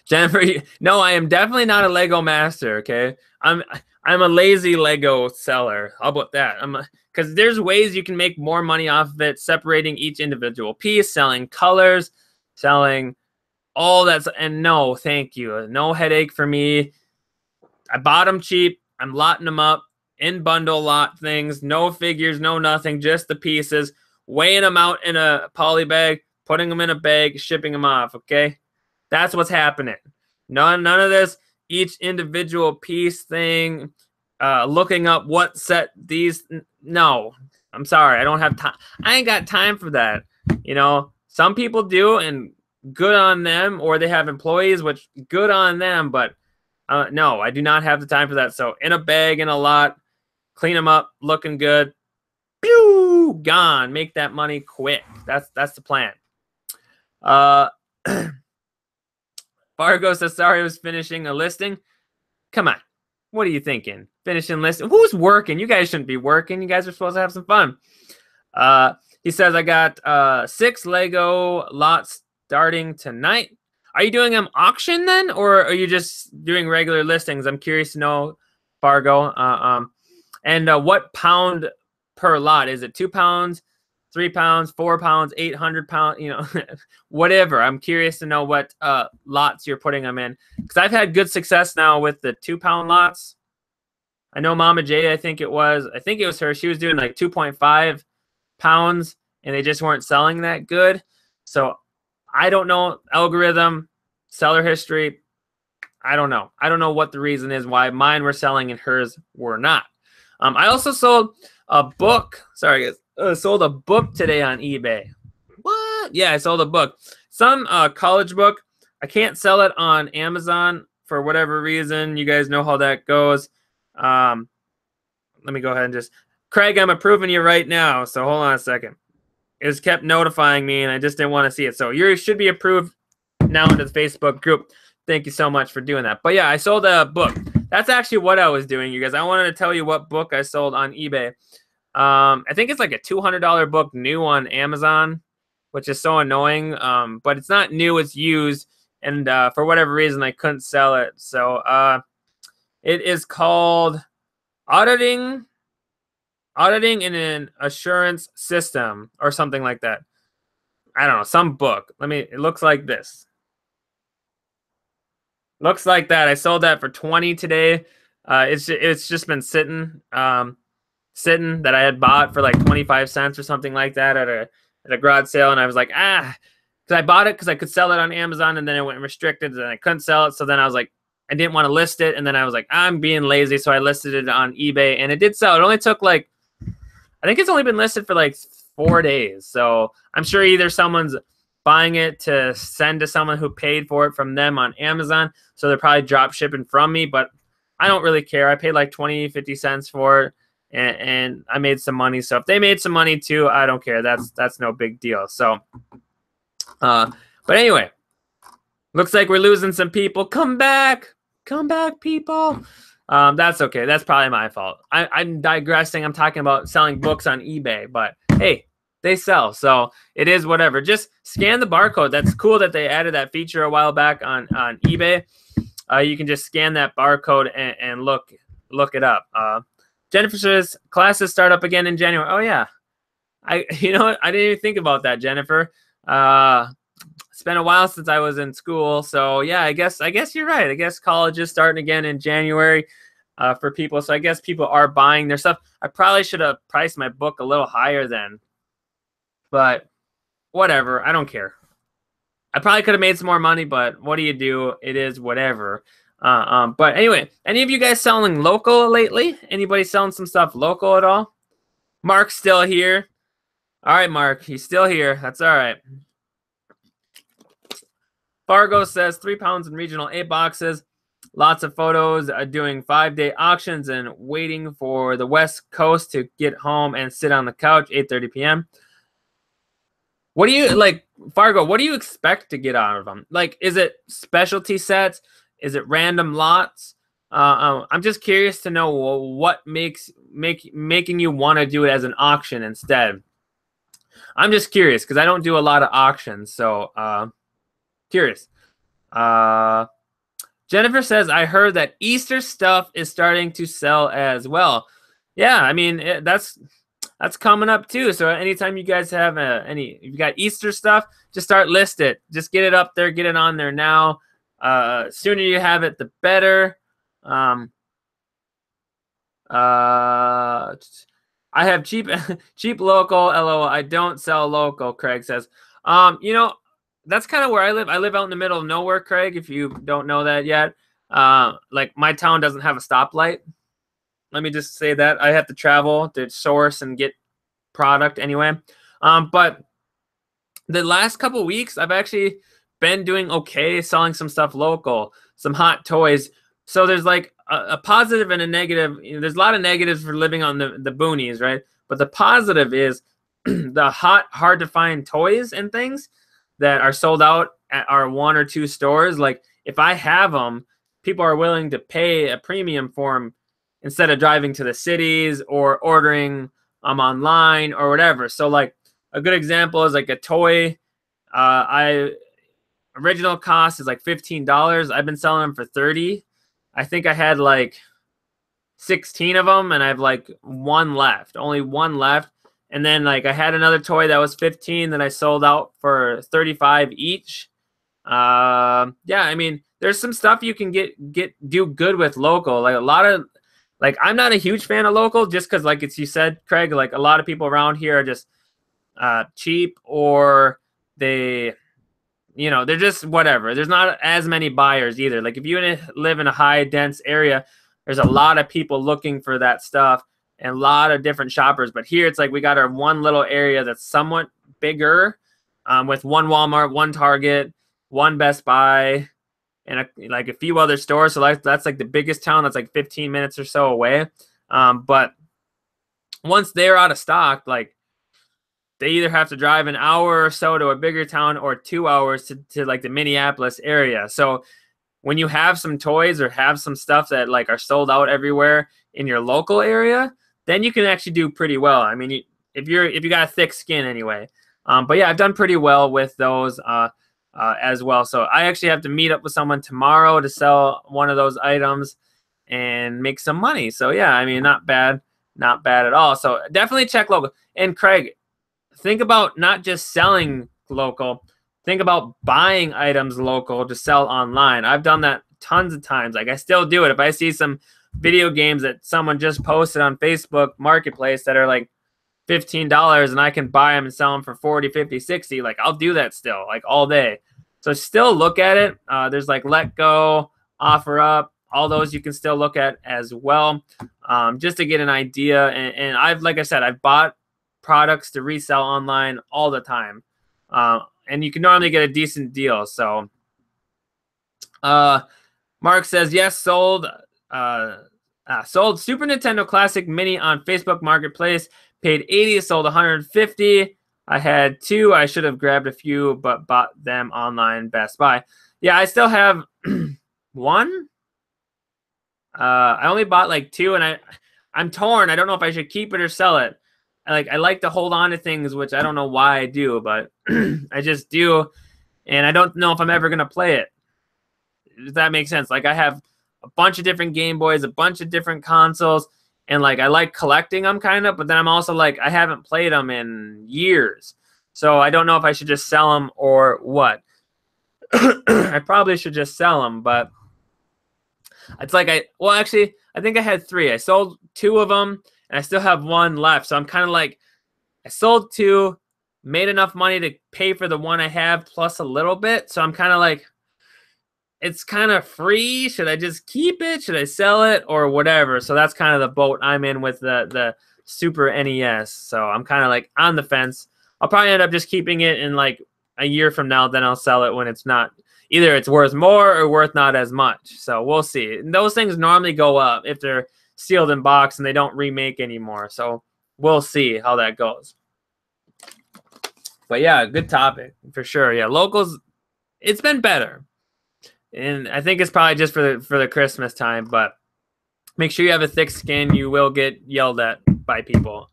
Jennifer, no, I am definitely not a Lego master. Okay. I'm a lazy Lego seller. How about that? Because there's ways you can make more money off of it, separating each individual piece, selling colors, selling all that. And no, thank you. No headache for me. I bought them cheap. I'm lotting them up in bundle lot things. No figures, no nothing, just the pieces. Weighing them out in a poly bag, putting them in a bag, shipping them off. Okay, that's what's happening. None of this each individual piece thing. Looking up what set these. No, I'm sorry. I don't have time. I ain't got time for that. You know, some people do, and good on them. Or they have employees, which good on them. But no, I do not have the time for that. So in a bag, in a lot, clean them up, looking good. Pew, gone. Make that money quick. That's the plan. Fargo says, sorry, I was finishing a listing. Come on. What are you thinking? Finishing listing? Who's working? You guys shouldn't be working. You guys are supposed to have some fun. He says, I got 6 Lego lots starting tonight. Are you doing them auction then? Or are you just doing regular listings? I'm curious to know, Fargo. And what pound per lot? Is it 2 pounds, 3 pounds, 4 pounds, 800 pounds, you know, whatever. I'm curious to know what lots you're putting them in. Because I've had good success now with the 2 pound lots. I know Mama J, I think it was her. She was doing like 2.5 pounds and they just weren't selling that good. So I don't know, algorithm, seller history. I don't know. I don't know what the reason is why mine were selling and hers were not. I also sold a book. Sorry, guys. Sold a book today on eBay. What? Yeah, I sold a book. Some college book. I can't sell it on Amazon for whatever reason. You guys know how that goes. Let me go ahead and just... Craig, I'm approving you right now, so hold on a second. It just kept notifying me, and I just didn't want to see it. So you should be approved now into the Facebook group. Thank you so much for doing that. But yeah, I sold a book. That's actually what I was doing, you guys. I wanted to tell you what book I sold on eBay. I think it's like a $200 book new on Amazon, which is so annoying. But it's not new, it's used. And for whatever reason, I couldn't sell it. So it is called Auditing in an Assurance System or something like that. I don't know, some book. It looks like this. Looks like that. I sold that for 20 today. It's just been sitting that I had bought for like 25 cents or something like that at a garage sale, and I was like, because I bought it because I could sell it on Amazon, and then it went restricted, and I couldn't sell it. So then I was like, I didn't want to list it, and then I was like, I'm being lazy, so I listed it on eBay, and it did sell. It only took like, I think it's only been listed for like 4 days. So I'm sure either someone's buying it to send to someone who paid for it from them on Amazon, so they're probably drop shipping from me, but I don't really care. I paid like 20, 50 cents for it, and I made some money. So if they made some money too, I don't care. That's no big deal. So, but anyway, looks like we're losing some people. Come back, people. That's okay. That's probably my fault. I'm digressing. I'm talking about selling books on eBay, but hey, they sell, so it is whatever. Just scan the barcode. That's cool that they added that feature a while back on eBay. You can just scan that barcode and look it up. Jennifer says classes start up again in January. Oh yeah, you know what? I didn't even think about that, Jennifer. It's been a while since I was in school, so yeah, I guess you're right. I guess college is starting again in January for people, so I guess people are buying their stuff. I probably should have priced my book a little higher then, but whatever. I don't care. I probably could have made some more money, but what do you do? It is whatever. But anyway, any of you guys selling local lately? Anybody selling some stuff local at all? Mark's still here. All right, Mark, he's still here. That's all right. Fargo says 3 pounds in regional 8 boxes. Lots of photos, doing 5-day auctions and waiting for the West Coast to get home and sit on the couch, 8:30 p.m. What do you, like, Fargo, what do you expect to get out of them? Like, is it specialty sets? Is it random lots? I'm just curious to know what making you want to do it as an auction instead. I'm just curious because I don't do a lot of auctions, so curious. Jennifer says, I heard that Easter stuff is starting to sell as well. Yeah, I mean, that's coming up too. So anytime you guys have if you got Easter stuff, just start list it. Just get it up there, get it on there now. Sooner you have it, the better. I have cheap local. LOL. I don't sell local. Craig says. You know, that's kind of where I live. I live out in the middle of nowhere, Craig. If you don't know that yet, like my town doesn't have a stoplight. Let me just say that I have to travel to source and get product anyway. But the last couple of weeks, I've actually been doing okay selling some stuff local, some hot toys. So there's like a positive and a negative. You know, there's a lot of negatives for living on the boonies, right? But the positive is the hard to find toys and things that are sold out at our 1 or 2 stores. Like if I have them, people are willing to pay a premium for them instead of driving to the cities or ordering them online or whatever. So like a good example is like a toy. Original cost is like $15. I've been selling them for $30. I think I had like 16 of them, and I have like only one left. And then like I had another toy that was 15 that I sold out for 35 each. Yeah, I mean, there's some stuff you can do good with local. Like a lot of, like, I'm not a huge fan of local just because, like you said, Craig, like a lot of people around here are just cheap, or they you know, they're just whatever. There's not as many buyers either. Like if you live in a high dense area, there's a lot of people looking for that stuff and a lot of different shoppers. But here it's like we got our one little area that's somewhat bigger, with one Walmart, one Target, one Best Buy, and like a few other stores. So that's like the biggest town. That's like 15 minutes or so away. But once they're out of stock, like they either have to drive an hour or so to a bigger town or 2 hours to like the Minneapolis area. So when you have some toys or have some stuff that like are sold out everywhere in your local area, then you can actually do pretty well. I mean, if you got a thick skin anyway. But yeah, I've done pretty well with those as well. So I actually have to meet up with someone tomorrow to sell one of those items and make some money. So yeah, I mean, not bad at all. So definitely check local. And Craig, think about not just selling local. Think about buying items local to sell online. I've done that tons of times. Like I still do it. If I see some video games that someone just posted on Facebook Marketplace that are like $15 and I can buy them and sell them for 40, 50, 60, like I'll do that still, like all day. So still look at it. There's like Let Go, Offer Up, all those you can still look at as well, just to get an idea. And like I said, I've bought products to resell online all the time. And you can normally get a decent deal. So Mark says, yes, sold Super Nintendo Classic Mini on Facebook Marketplace. Paid 80, sold 150. I had 2. I should have grabbed a few, but bought them online, Best Buy. Yeah, I still have 1. I only bought like 2, and I'm torn. I don't know if I should keep it or sell it. I like to hold on to things, which I don't know why I do, but I just do, and I don't know if I'm ever gonna play it. Does that make sense? Like I have a bunch of different Game Boys, a bunch of different consoles, and like I like collecting them kind of, but then I'm also like I haven't played them in years, so I don't know if I should just sell them or what. I probably should just sell them, but it's like actually I think I had 3. I sold 2 of them. And I still have 1 left. So I'm kind of like, I sold 2, made enough money to pay for the 1 I have plus a little bit. So I'm kind of like, it's kind of free. Should I just keep it? Should I sell it or whatever? So that's kind of the boat I'm in with the Super NES. So I'm kind of like on the fence. I'll probably end up just keeping it in like a year from now. Then I'll sell it when it's not, either it's worth more or worth not as much. So we'll see. And those things normally go up if they're sealed in box and they don't remake anymore. So we'll see how that goes. But yeah, good topic for sure. Yeah, locals, it's been better. And I think it's probably just for the Christmas time, but make sure you have a thick skin. You will get yelled at by people.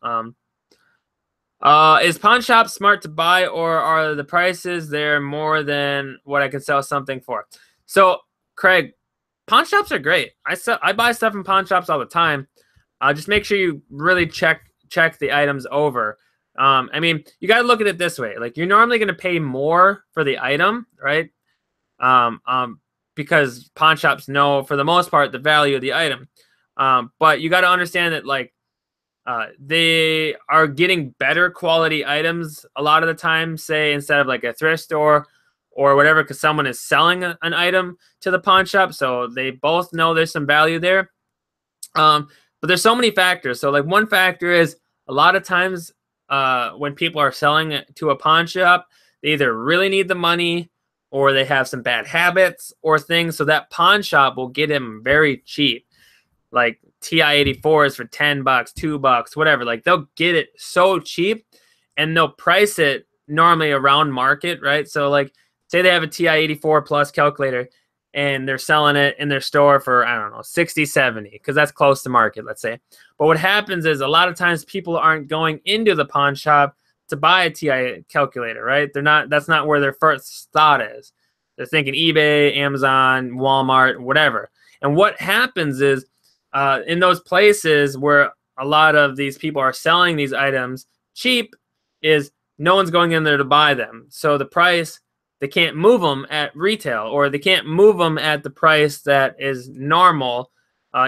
Is pawn shop smart to buy, or are the prices there more than what I can sell something for? So, Craig, pawn shops are great. I buy stuff from pawn shops all the time. Just make sure you really check the items over. I mean, you got to look at it this way. Like, you're normally going to pay more for the item, right? Because pawn shops know, for the most part, the value of the item. But you got to understand that, like, they are getting better quality items a lot of the time, say, instead of like a thrift store or whatever, because someone is selling an item to the pawn shop. So they both know there's some value there. But there's so many factors. So like one factor is a lot of times when people are selling it to a pawn shop, they either really need the money or they have some bad habits or things. So that pawn shop will get them very cheap. Like TI-84s for $10, $2, whatever. Like they'll get it so cheap and they'll price it normally around market, right? So like, say they have a TI-84 plus calculator and they're selling it in their store for, I don't know, 60, 70, because that's close to market, let's say. But what happens is a lot of times people aren't going into the pawn shop to buy a TI calculator, right? That's not where their first thought is. They're thinking eBay, Amazon, Walmart, whatever. And what happens is in those places where a lot of these people are selling these items cheap is no one's going in there to buy them. So the price, they can't move them at retail, or they can't move them at the price that is normal,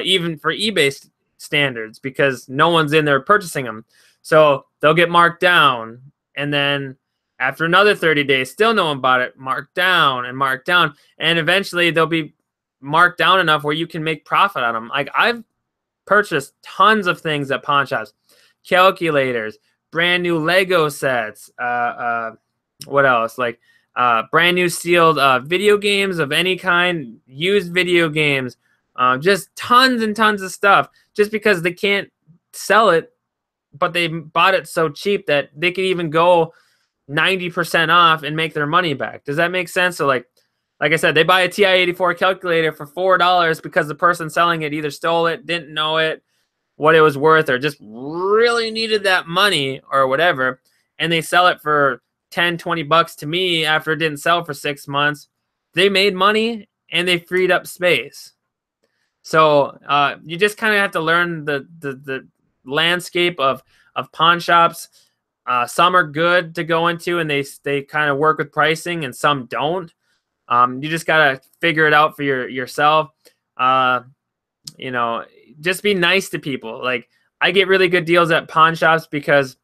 even for eBay standards, because no one's in there purchasing them. So they'll get marked down. And then After another 30 days, still no one bought it, marked down and marked down. And eventually they'll be marked down enough where you can make profit on them. Like I've purchased tons of things at pawn shops, calculators, brand new Lego sets, what else? Like brand new sealed video games of any kind, used video games, just tons and tons of stuff just because they can't sell it, but they bought it so cheap that they could even go 90% off and make their money back. Does that make sense? So like I said, they buy a TI-84 calculator for $4 because the person selling it either stole it, didn't know it, what it was worth, or just really needed that money or whatever. And they sell it for 10, 20 bucks to me after it didn't sell for 6 months. They made money and they freed up space. So you just kind of have to learn the landscape of pawn shops. Some are good to go into and they kind of work with pricing, and some don't. You just gotta figure it out for yourself. You know, just be nice to people. Like I get really good deals at pawn shops because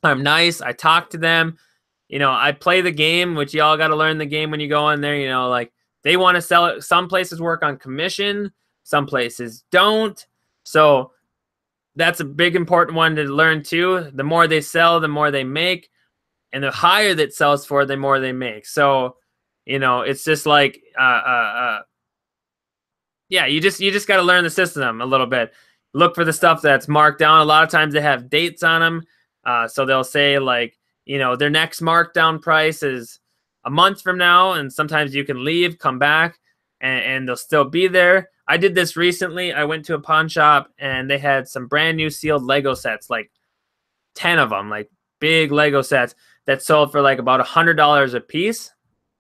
I'm nice. I talk to them. You know, I play the game, which y'all got to learn the game when you go in there. You know, like they want to sell it. Some places work on commission, some places don't. So that's a big important one to learn too. The more they sell, the more they make, and the higher that sells for, the more they make. So, you know, it's just like, yeah, you just got to learn the system a little bit. Look for the stuff that's marked down. A lot of times they have dates on them. So they'll say like, you know, their next markdown price is a month from now. And sometimes you can leave, come back, and they'll still be there. I did this recently. I went to a pawn shop and they had some brand new sealed Lego sets, like 10 of them, like big Lego sets that sold for like about $100 a piece,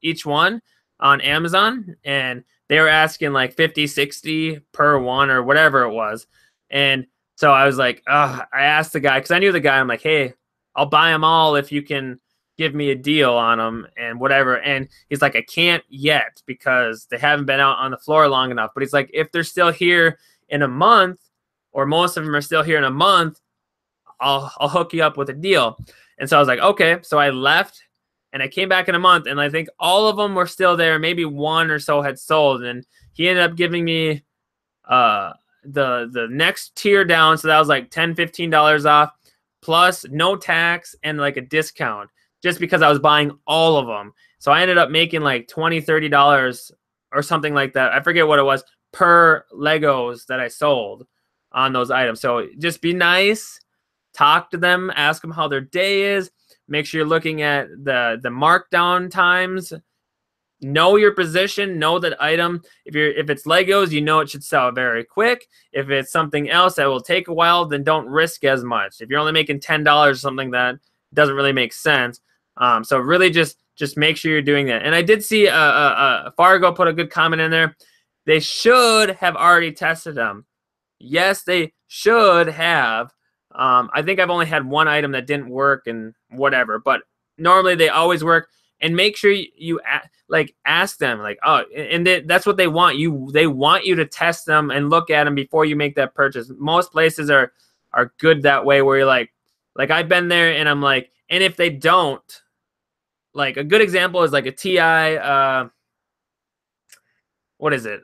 each one on Amazon. And they were asking like 50, 60 per one or whatever it was. And so I was like, I asked the guy, because I knew the guy. I'm like, hey, I'll buy them all if you can give me a deal on them and whatever. And he's like, I can't yet because they haven't been out on the floor long enough. But he's like, if they're still here in a month, or most of them are still here in a month, I'll hook you up with a deal. And so I was like, okay. So I left and I came back in a month, and I think all of them were still there. Maybe one or so had sold, and he ended up giving me the next tier down. So that was like $10, $15 off, plus no tax and like a discount, just because I was buying all of them. So I ended up making like $20, $30 or something like that. I forget what it was per Legos that I sold on those items. So just be nice, talk to them, ask them how their day is. Make sure you're looking at the markdown times. Know your position, know that item. If it's Legos, you know it should sell very quick. If it's something else that will take a while, then don't risk as much. If you're only making $10 or something, that doesn't really make sense. So really just make sure you're doing that. And I did see Fargo put a good comment in there. They should have already tested them. Yes, they should have. I think I've only had one item that didn't work and whatever, but normally they always work. And make sure you ask them, like, oh, and that's what they want. They want you to test them and look at them before you make that purchase. Most places are good that way, where you're like I've been there and I'm like, and if they don't, like a good example is like a TI, what is it?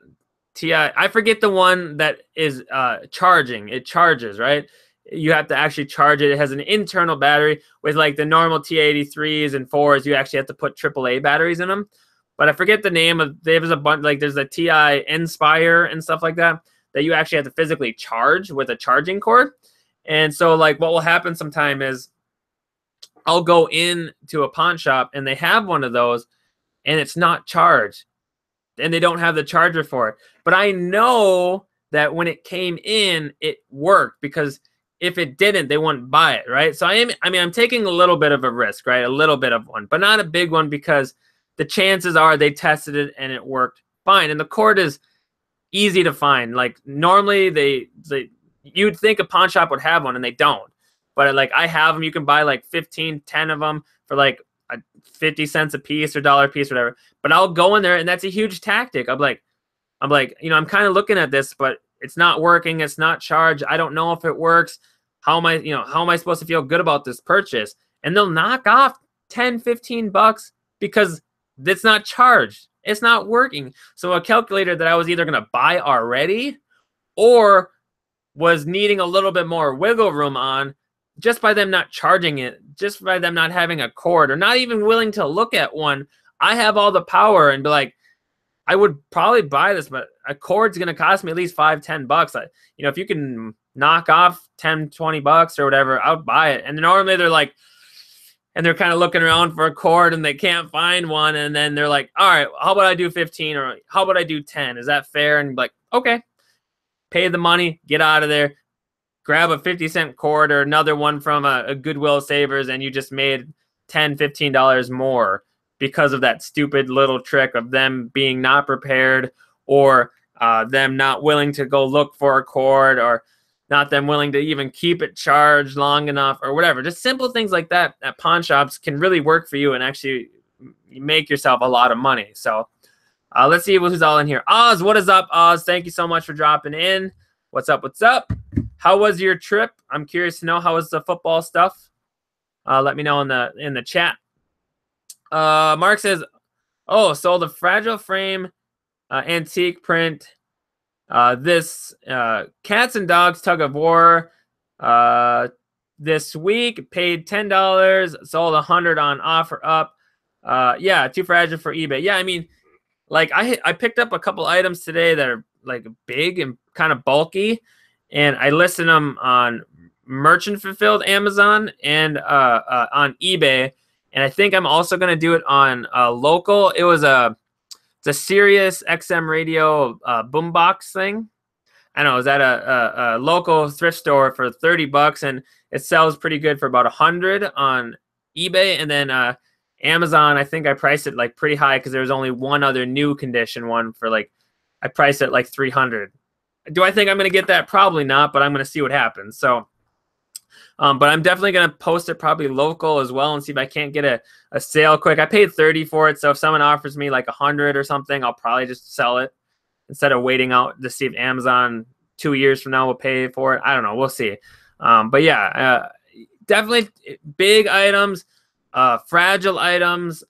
TI, I forget the one that is charging. It charges, right? You have to actually charge it. It has an internal battery. With like the normal T83s and 4s, you actually have to put AAA batteries in them. But I forget the name of. There's a bunch, like there's a TI Inspire and stuff like that you actually have to physically charge with a charging cord. And so like what will happen sometime is I'll go into a pawn shop and they have one of those and it's not charged and they don't have the charger for it. But I know that when it came in, it worked, because if it didn't, they wouldn't buy it, right? So I'm taking a little bit of a risk, right? A little bit of one, but not a big one, because the chances are they tested it and it worked fine. And the cord is easy to find. Like normally you'd think a pawn shop would have one and they don't. But like I have them. You can buy like 15, 10 of them for like 50 cents a piece or $1 a piece, whatever. But I'll go in there, and that's a huge tactic. I'm like, you know, I'm kind of looking at this, but it's not working. It's not charged. I don't know if it works. How am I supposed to feel good about this purchase? And they'll knock off 10, 15 bucks because it's not charged. It's not working. So a calculator that I was either going to buy already or was needing a little bit more wiggle room on, just by them not charging it, just by them not having a cord or not even willing to look at one, I have all the power and be like, I would probably buy this, but a cord's going to cost me at least 5, 10 bucks. If you can knock off 10, 20 bucks or whatever, I'll buy it. And normally they're like, and they're kind of looking around for a cord and they can't find one. And then they're like, all right, how about I do 15 or how about I do 10? Is that fair? And like, okay, pay the money, get out of there, grab a 50-cent cord or another one from a Goodwill Savers, and you just made $10, $15 more because of that stupid little trick of them being not prepared or them not willing to go look for a cord or not them willing to even keep it charged long enough or whatever. Just simple things like that at pawn shops can really work for you and actually make yourself a lot of money. So let's see who's all in here. Oz, what is up, Oz? Thank you so much for dropping in. What's up? What's up? How was your trip? I'm curious to know, how was the football stuff? Let me know in the chat. Mark says, oh, sold a fragile frame antique print. This cats and dogs tug of war this week, paid $10, sold $100 on offer up. Yeah, too fragile for eBay. Yeah, I mean, like I picked up a couple items today that are like big and kind of bulky, and I listed them on merchant fulfilled Amazon and on eBay. And I think I'm also going to do it on local. It's a Sirius XM radio boombox thing. I don't know, is that a local thrift store for 30 bucks, and it sells pretty good for about 100 on eBay. And then Amazon, I think I priced it like pretty high because there was only one other new condition one for like, I priced it like 300. Do I think I'm going to get that? Probably not, but I'm going to see what happens. So, but I'm definitely going to post it probably local as well and see if I can't get a sale quick. I paid 30 for it, so if someone offers me like 100 or something, I'll probably just sell it instead of waiting out to see if Amazon 2 years from now will pay for it. I don't know. We'll see. But yeah, definitely big items, fragile items,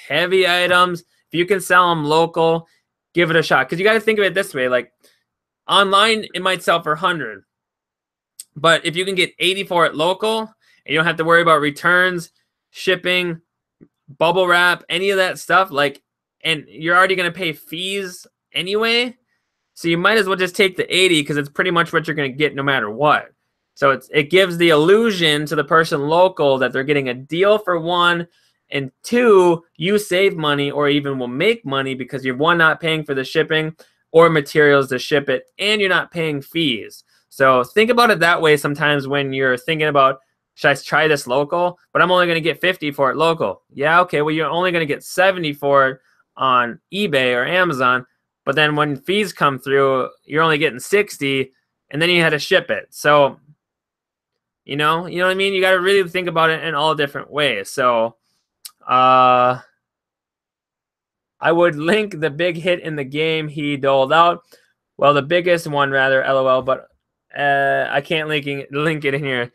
heavy items. If you can sell them local, give it a shot. Because you got to think of it this way. Like online, it might sell for 100. But if you can get 80 for it local, and you don't have to worry about returns, shipping, bubble wrap, any of that stuff, like, and you're already going to pay fees anyway, so you might as well just take the 80 because it's pretty much what you're going to get no matter what. So it gives the illusion to the person local that they're getting a deal for one, and two, you save money or even will make money because you're, one, not paying for the shipping or materials to ship it, and you're not paying fees. So think about it that way sometimes when you're thinking about, should I try this local? But I'm only going to get 50 for it local. Yeah, okay, well, you're only going to get 70 for it on eBay or Amazon. But then when fees come through, you're only getting 60, and then you had to ship it. So, you know what I mean? You got to really think about it in all different ways. So I would link the big hit in the game he doled out. Well, the biggest one, rather, LOL, but I can't link it in here.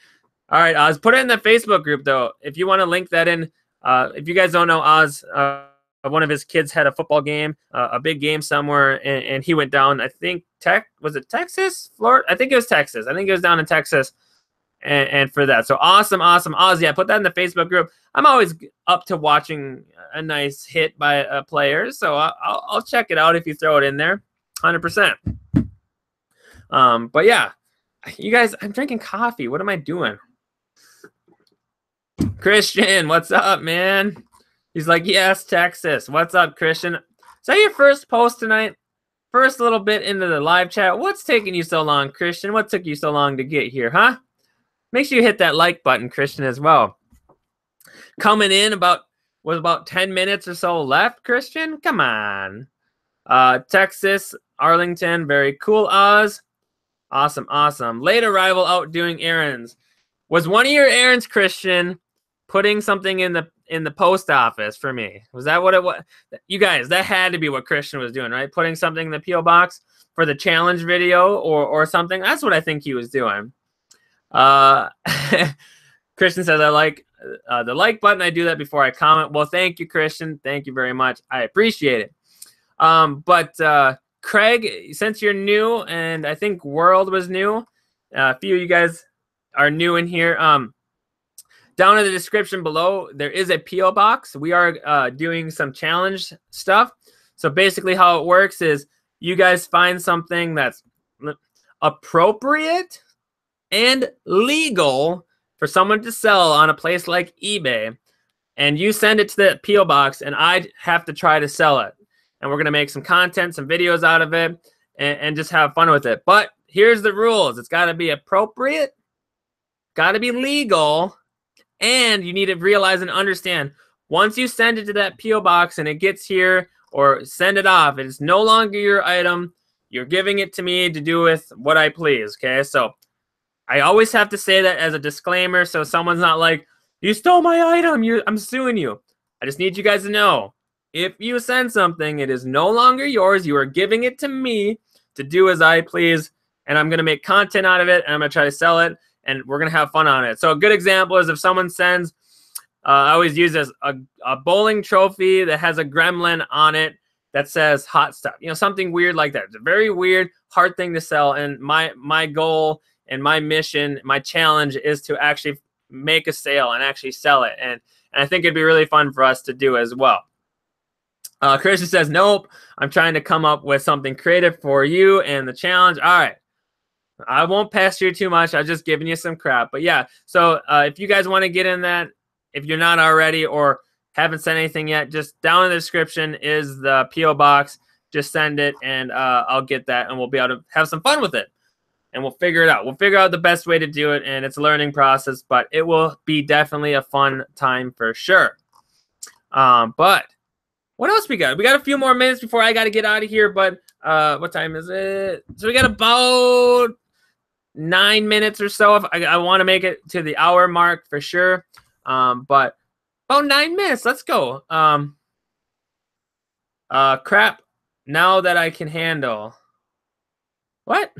All right, Oz, put it in the Facebook group, though. If you want to link that in. If you guys don't know, Oz, one of his kids had a football game, a big game somewhere, and he went down, I think, was it Texas? Florida? I think it was Texas. I think it was down in Texas, and for that. So awesome, Oz. Yeah, put that in the Facebook group. I'm always up to watching a nice hit by a player, so I'll check it out if you throw it in there, 100%. But yeah, you guys, I'm drinking coffee. What am I doing? Christian, what's up, man? He's like, yes, Texas. What's up, Christian? Is that your first post tonight? First little bit into the live chat. What's taking you so long, Christian? What took you so long to get here, huh? Make sure you hit that like button, Christian, as well. Coming in about 10 minutes or so left, Christian? Come on. Texas, Arlington, very cool, Oz. Awesome. Late arrival out doing errands. Was one of your errands, Christian, putting something in the post office for me? Was that what it was? You guys, that had to be what Christian was doing, right? Putting something in the P.O. box for the challenge video or something. That's what I think he was doing. Christian says, I like the like button. I do that before I comment. Well, thank you, Christian. Thank you very much. I appreciate it. But Craig, since you're new, and I think World was new, a few of you guys are new in here. Down in the description below, there is a P.O. box. We are doing some challenge stuff. So basically how it works is you guys find something that's appropriate and legal for someone to sell on a place like eBay, and you send it to the P.O. box, and I have to try to sell it. And we're going to make some content, some videos out of it, and just have fun with it. But here's the rules. It's got to be appropriate, got to be legal, and you need to realize and understand, once you send it to that P.O. box and it gets here or send it off, it's no longer your item. You're giving it to me to do with what I please, okay? So I always have to say that as a disclaimer so someone's not like, you stole my item, I'm suing you. I just need you guys to know, if you send something, it is no longer yours. You are giving it to me to do as I please, and I'm going to make content out of it, and I'm going to try to sell it, and we're going to have fun on it. So a good example is if someone sends, I always use this, a bowling trophy that has a gremlin on it that says hot stuff. You know, something weird like that. It's a very weird, hard thing to sell, and my goal and my mission, my challenge is to actually make a sale and actually sell it. And I think it'd be really fun for us to do as well. Christian says, nope, I'm trying to come up with something creative for you and the challenge. All right. I won't pester you too much. I'm just giving you some crap. But yeah, so if you guys want to get in that, if you're not already or haven't sent anything yet, just down in the description is the P.O. box. Just send it, and I'll get that, and we'll be able to have some fun with it. And we'll figure it out. We'll figure out the best way to do it, and it's a learning process, but it will be definitely a fun time for sure. But what else we got? We got a few more minutes before I got to get out of here, but what time is it? So we got about 9 minutes or so. If I want to make it to the hour mark for sure. But about 9 minutes. Let's go. Crap. Now that I can handle. What?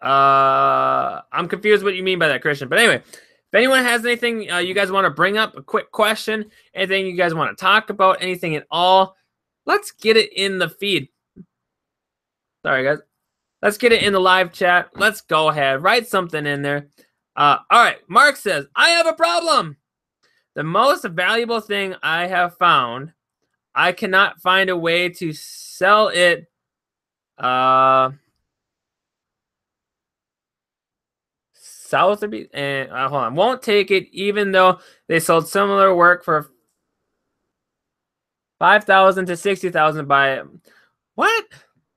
I'm confused what you mean by that, Christian. But anyway, if anyone has anything you guys want to bring up, a quick question, anything you guys want to talk about, anything at all, let's get it in the feed. Sorry, guys. Let's get it in the live chat. Let's go ahead. Write something in there. All right. Mark says, I have a problem. The most valuable thing I have found, I cannot find a way to sell it. South of and hold on, won't take it even though they sold similar work for 5,000 to 60,000 by what?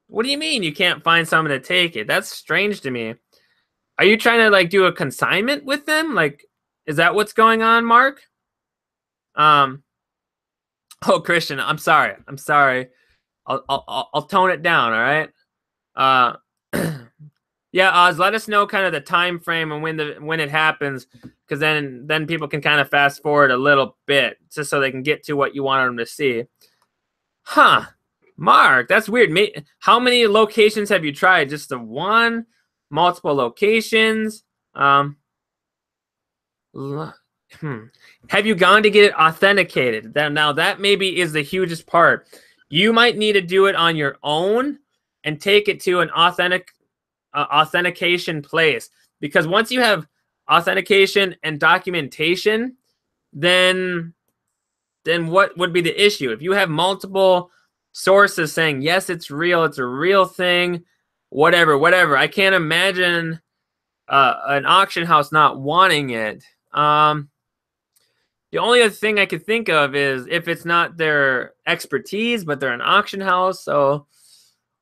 What do you mean you can't find someone to take it? That's strange to me. Are you trying to like do a consignment with them? Like, is that what's going on, Mark? Oh, Christian, I'm sorry. I'm sorry. I'll tone it down. All right. Yeah, Oz, let us know kind of the time frame and when it happens, because then people can kind of fast forward a little bit just so they can get to what you want them to see. Huh. Mark, that's weird. How many locations have you tried? Just the one? Multiple locations? Have you gone to get it authenticated? Now that maybe is the hugest part. You might need to do it on your own and take it to an authentication place, because once you have authentication and documentation, then what would be the issue? If you have multiple sources saying yes, it's real, it's a real thing, whatever, I can't imagine an auction house not wanting it. The only other thing I could think of is if it's not their expertise, but they're an auction house, so,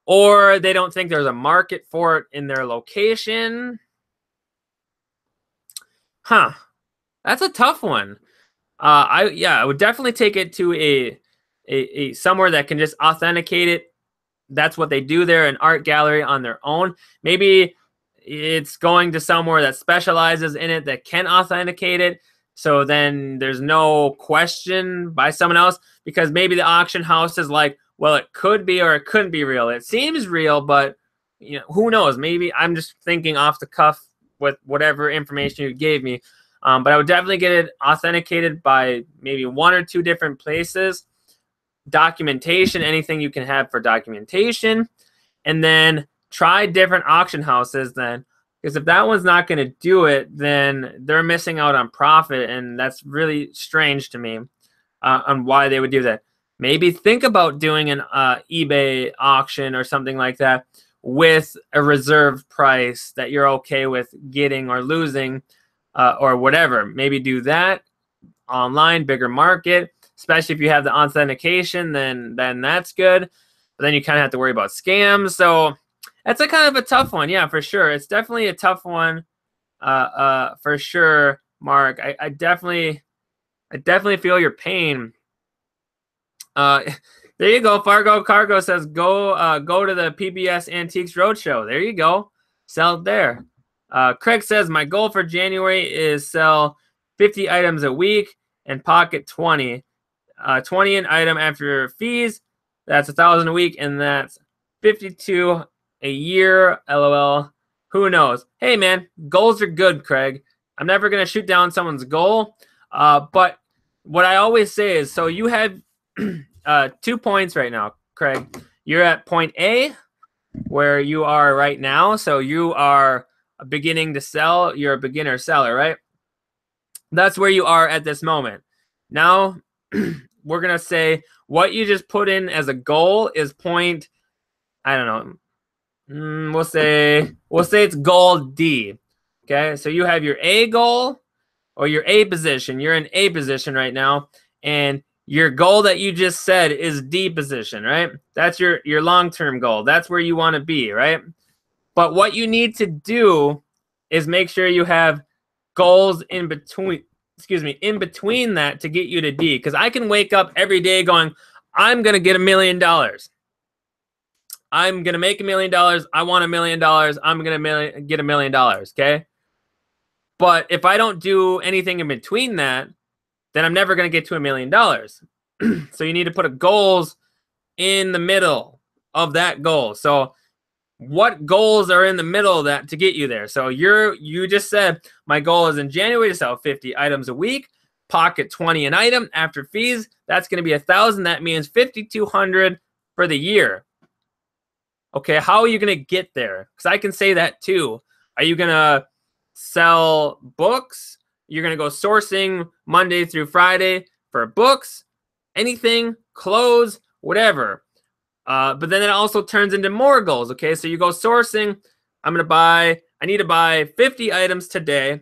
or they don't think there's a market for it in their location. Huh. That's a tough one. I would definitely take it to a somewhere that can just authenticate it. That's what they do there, an art gallery on their own. Maybe it's going to somewhere that specializes in it that can authenticate it. So then there's no question by someone else, because maybe the auction house is like, well, it could be or it couldn't be real. It seems real, but you know, who knows? Maybe I'm just thinking off the cuff with whatever information you gave me. But I would definitely get it authenticated by maybe 1 or 2 different places. Documentation, anything you can have for documentation, and then try different auction houses then, because if that one's not going to do it, then they're missing out on profit, and that's really strange to me on why they would do that. Maybe think about doing an eBay auction or something like that with a reserve price that you're okay with getting or losing or whatever. Maybe do that online, bigger market, especially if you have the authentication, then that's good. But then you kind of have to worry about scams. So that's a kind of a tough one. Yeah, for sure. It's definitely a tough one for sure, Mark. I definitely feel your pain. There you go. Fargo Cargo says go to the PBS Antiques Roadshow. There you go. Sell it there. Craig says my goal for January is sell 50 items a week and pocket 20. 20 an item after fees. That's 1,000 a week, and that's 52 a year. LOL. Who knows? Hey man, goals are good, Craig. I'm never gonna shoot down someone's goal. But what I always say is, so you have 2 points right now, Craig. You're at point A, where you are right now. So you are beginning to sell. You're a beginner seller, right? That's where you are at this moment. Now, we're going to say what you just put in as a goal is point, I don't know. We'll say it's goal D. Okay, so you have your A goal or your A position. You're in A position right now, and your goal that you just said is D position, right? That's your long-term goal. That's where you want to be, right? But what you need to do is make sure you have goals in between, in between that to get you to D. Because I can wake up every day going, I'm going to get $1 million. I'm going to make $1 million. I want $1 million. I'm going to get $1 million, okay? But if I don't do anything in between that, then I'm never going to get to $1 million. So you need to put a goals in the middle of that goal. So what goals are in the middle of that to get you there? So you just said my goal is in January to sell 50 items a week, pocket 20 an item after fees. That's going to be 1,000. That means 5,200 for the year. Okay, how are you going to get there? Because I can say that too. Are you going to sell books? You're going to go sourcing Monday through Friday for books, anything, clothes, whatever. But then it also turns into more goals, okay? So you go sourcing. I need to buy 50 items today,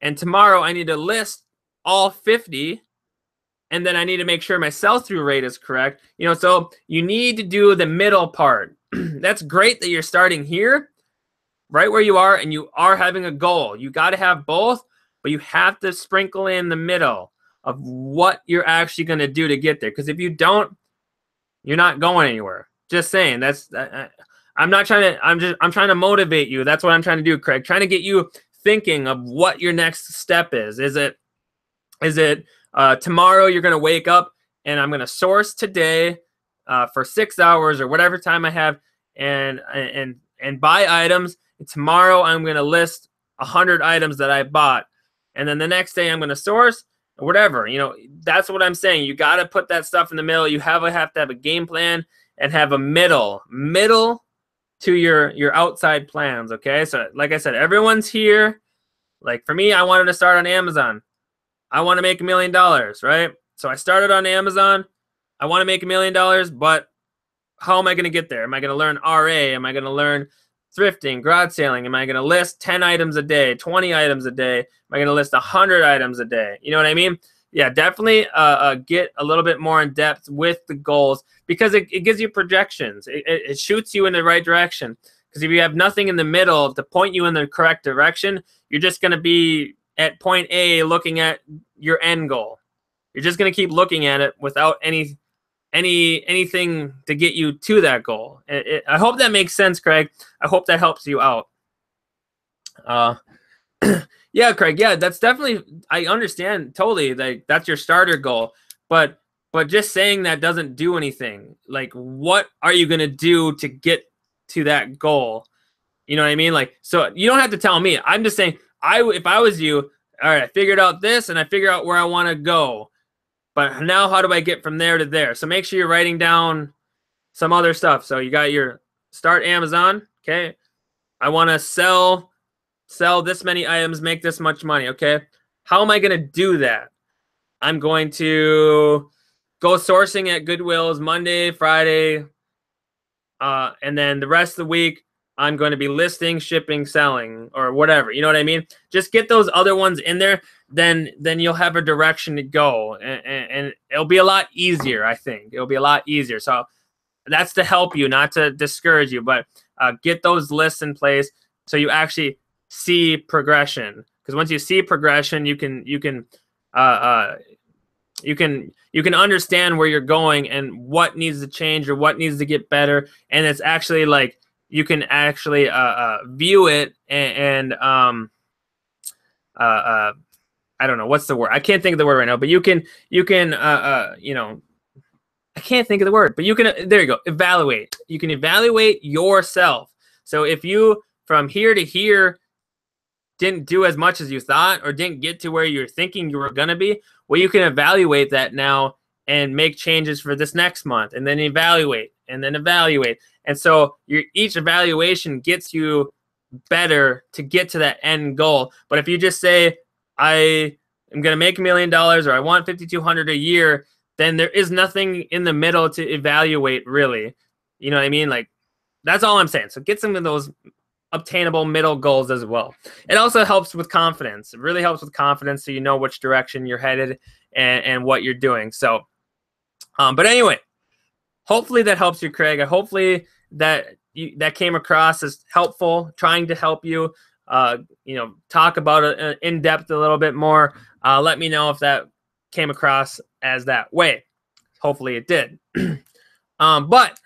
and tomorrow I need to list all 50, and then I need to make sure my sell-through rate is correct. So you need to do the middle part. That's great that you're starting here, right where you are, and you are having a goal. You got to have both, but you have to sprinkle in the middle of what you're actually going to do to get there. Because if you don't, you're not going anywhere. Just saying. I'm trying to motivate you. That's what I'm trying to do, Craig. Trying to get you thinking of what your next step is. Is it tomorrow you're going to wake up and I'm going to source today for 6 hours or whatever time I have and buy items. And tomorrow I'm going to list 100 items that I bought. And then the next day I'm going to source or whatever. That's what I'm saying. You got to put that stuff in the middle. You have to have a game plan and have a middle to your outside plans, okay? So like I said, everyone's here. Like for me, I wanted to start on Amazon. I want to make $1 million, right? So I started on Amazon. I want to make $1 million, but how am I going to get there? Am I going to learn RA? Am I going to learn thrifting, garage sailing? Am I going to list 10 items a day, 20 items a day? Am I going to list 100 items a day? You know what I mean? Yeah, definitely get a little bit more in depth with the goals because it gives you projections. It shoots you in the right direction. Because if you have nothing in the middle to point you in the correct direction, you're just going to be at point A looking at your end goal. You're just going to keep looking at it without anything to get you to that goal. I hope that makes sense, Craig. I hope that helps you out. Yeah, Craig. Yeah, that's definitely. I understand totally. Like that's your starter goal, but just saying that doesn't do anything. Like, what are you gonna do to get to that goal? You know what I mean? Like, so you don't have to tell me. I'm just saying. If I was you, all right, I figured out this and I figure out where I want to go. But now how do I get from there to there? So make sure you're writing down some other stuff. So you got your start Amazon. Okay. I want to sell this many items, make this much money. Okay. How am I going to do that? I'm going to go sourcing at Goodwill's Monday, Friday, and then the rest of the week, I'm going to be listing, shipping, selling, or whatever. You know what I mean? Just get those other ones in there. Then you'll have a direction to go, and it'll be a lot easier. I think it'll be a lot easier. So that's to help you, not to discourage you, but get those lists in place so you actually see progression. Because once you see progression, you can understand where you're going and what needs to change or what needs to get better. And it's actually like you can actually view it and I don't know what's the word. I can't think of the word right now, but you can you know, I can't think of the word, but you can, there you go, evaluate. You can evaluate yourself. So if you from here to here didn't do as much as you thought or didn't get to where you're thinking you were going to be, well, you can evaluate that now and make changes for this next month, and then evaluate and then evaluate. And so each evaluation gets you better to get to that end goal. But if you just say, I am going to make $1 million or I want 5,200 a year, then there is nothing in the middle to evaluate, really. You know what I mean? Like, that's all I'm saying. So get some of those obtainable middle goals as well. It also helps with confidence. It really helps with confidence, so you know which direction you're headed and what you're doing. So, but anyway, hopefully that helps you, Craig. Hopefully that came across as helpful, trying to help you, you know, talk about it in depth a little bit more. Let me know if that came across as that way. Hopefully it did. But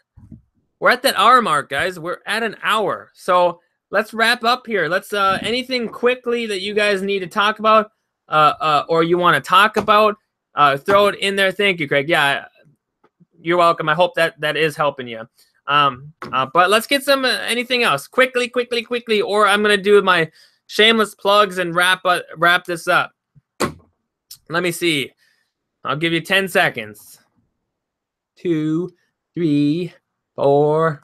we're at that hour mark, guys. We're at an hour. So let's wrap up here. Let's anything quickly that you guys need to talk about or you want to talk about, throw it in there. Thank you, Craig. Yeah, you're welcome. I hope that is helping you. But let's get some anything else quickly, or I'm going to do my shameless plugs and wrap this up. Let me see. I'll give you 10 seconds. 2, 3, 4.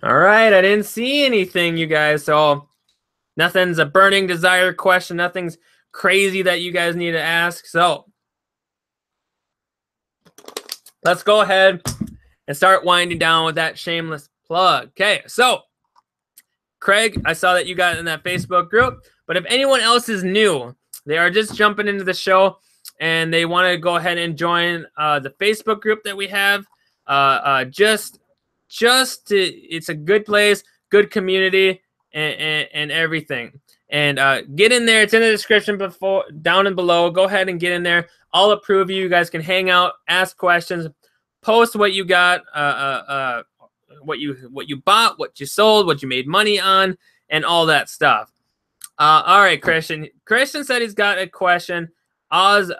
All right, I didn't see anything, you guys. So nothing's a burning desire question. Nothing's crazy that you guys need to ask. So let's go ahead and start winding down with that shameless plug. Okay, so Craig, I saw that you got in that Facebook group, but if anyone else is new, they are just jumping into the show and they want to go ahead and join the Facebook group that we have, it's a good place, good community, and everything. And get in there. It's in the description down and below. Go ahead and get in there. I'll approve you. You guys can hang out, ask questions, post what you got, what you bought, what you sold, what you made money on, and all that stuff. All right, Christian. Christian said he's got a question. Oz,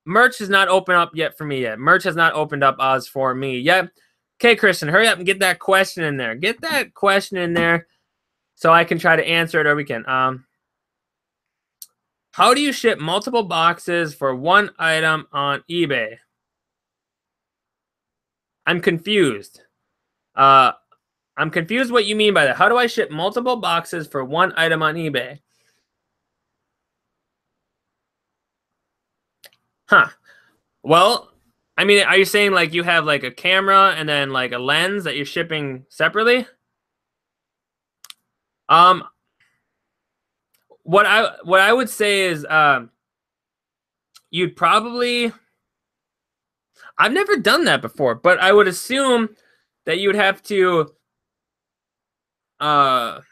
merch has not opened up yet for me yet. Merch has not opened up, Oz, for me yet. Okay, Christian, hurry up and get that question in there. Get that question in there so I can try to answer it, or we can. How do you ship multiple boxes for one item on eBay? I'm confused. I'm confused what you mean by that. How do I ship multiple boxes for one item on eBay? Huh. Well, I mean, are you saying like you have like a camera and then like a lens that you're shipping separately? What I would say is you'd probably, I've never done that before, but I would assume that you would have to well,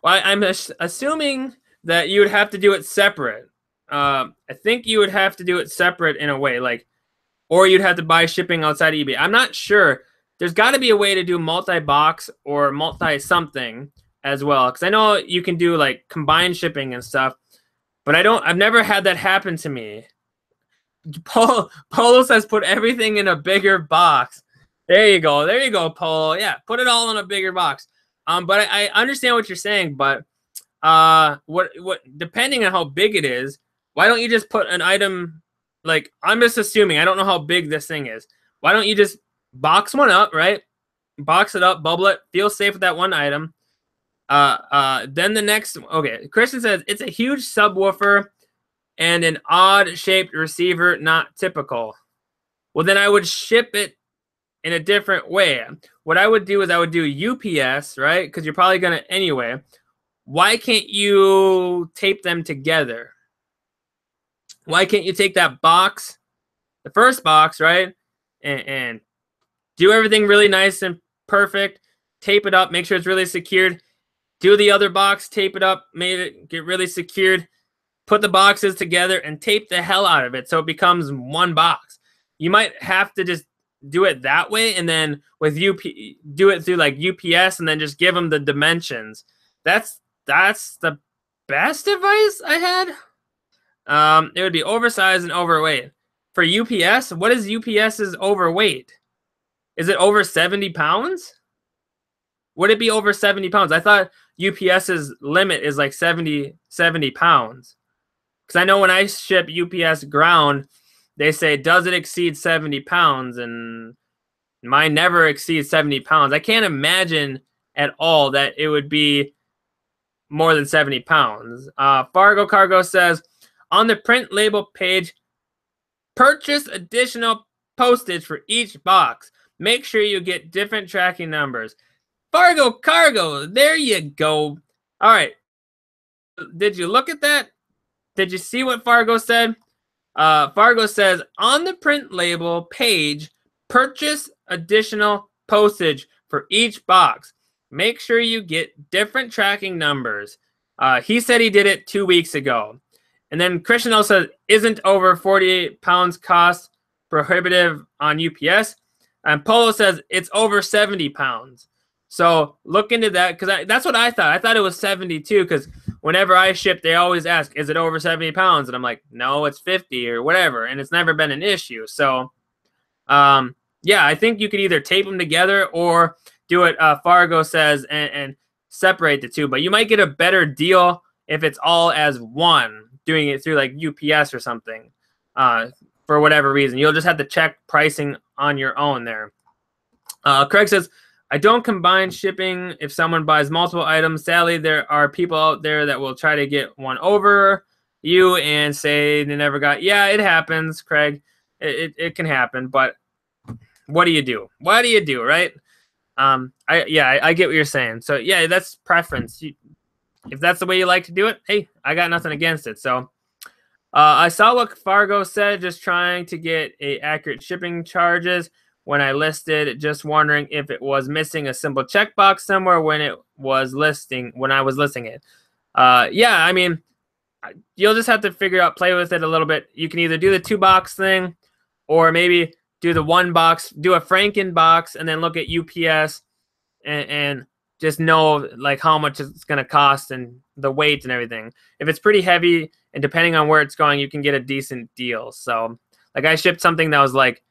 I'm assuming that you would have to do it separate. I think you would have to do it separate in a way, like, or you'd have to buy shipping outside eBay. I'm not sure. There's got to be a way to do multi-box or multi-something as well, because I know you can do like combined shipping and stuff, but I've never had that happen to me. Polo says put everything in a bigger box. There you go. There you go, Polo. Yeah, put it all in a bigger box. But I understand what you're saying, but what depending on how big it is, why don't you just put an item, like, I'm just assuming, I don't know how big this thing is. Why don't you just box one up, right? Box it up, bubble it, feel safe with that one item. Then the next, okay, Christian says it's a huge subwoofer and an odd shaped receiver, not typical. Well, then I would ship it in a different way. What I would do is I would do UPS, right? Because you're probably going to anyway. Why can't you tape them together? Why can't you take that box, the first box, right? And do everything really nice and perfect, tape it up, make sure it's really secured. Do the other box, tape it up, made it get really secured. Put the boxes together and tape the hell out of it so it becomes one box. You might have to just do it that way, and then with do it through like UPS, and then just give them the dimensions. That's the best advice I had. It would be oversized and overweight. For UPS, what is UPS's overweight? Is it over 70 pounds? Would it be over 70 pounds? I thought UPS's limit is like 70 pounds. Because I know when I ship UPS ground, they say, does it exceed 70 pounds? And mine never exceeds 70 pounds. I can't imagine at all that it would be more than 70 pounds. Fargo Cargo says, on the print label page, purchase additional postage for each box. Make sure you get different tracking numbers. Fargo Cargo, there you go. All right. Did you look at that? Did you see what Fargo said? Fargo says, on the print label page, purchase additional postage for each box. Make sure you get different tracking numbers. He said he did it 2 weeks ago. And then Christian also says, isn't over 48 pounds cost prohibitive on UPS? And Polo says it's over 70 pounds. So look into that, because that's what I thought. I thought it was 72, because whenever I ship, they always ask, is it over 70 pounds? And I'm like, no, it's 50 or whatever. And it's never been an issue. So, yeah, I think you could either tape them together or do it, Fargo says, and separate the two. But you might get a better deal if it's all as one, doing it through like UPS or something, for whatever reason. You'll just have to check pricing on your own there. Craig says, I don't combine shipping if someone buys multiple items. Sadly, there are people out there that will try to get one over you and say they never got. Yeah, it happens, Craig. It can happen, but what do you do? What do you do, right? I get what you're saying. So yeah, that's preference. If that's the way you like to do it, hey, I got nothing against it. So I saw what Fargo said, just trying to get accurate shipping charges. When I listed, just wondering if it was missing a simple checkbox somewhere when I was listing it. Yeah, I mean, you'll just have to figure out, play with it a little bit. You can either do the 2-box thing, or maybe do the 1-box, do a Franken box, and then look at UPS and just know like how much it's going to cost and the weight and everything. If it's pretty heavy and depending on where it's going, you can get a decent deal. So like I shipped something that was like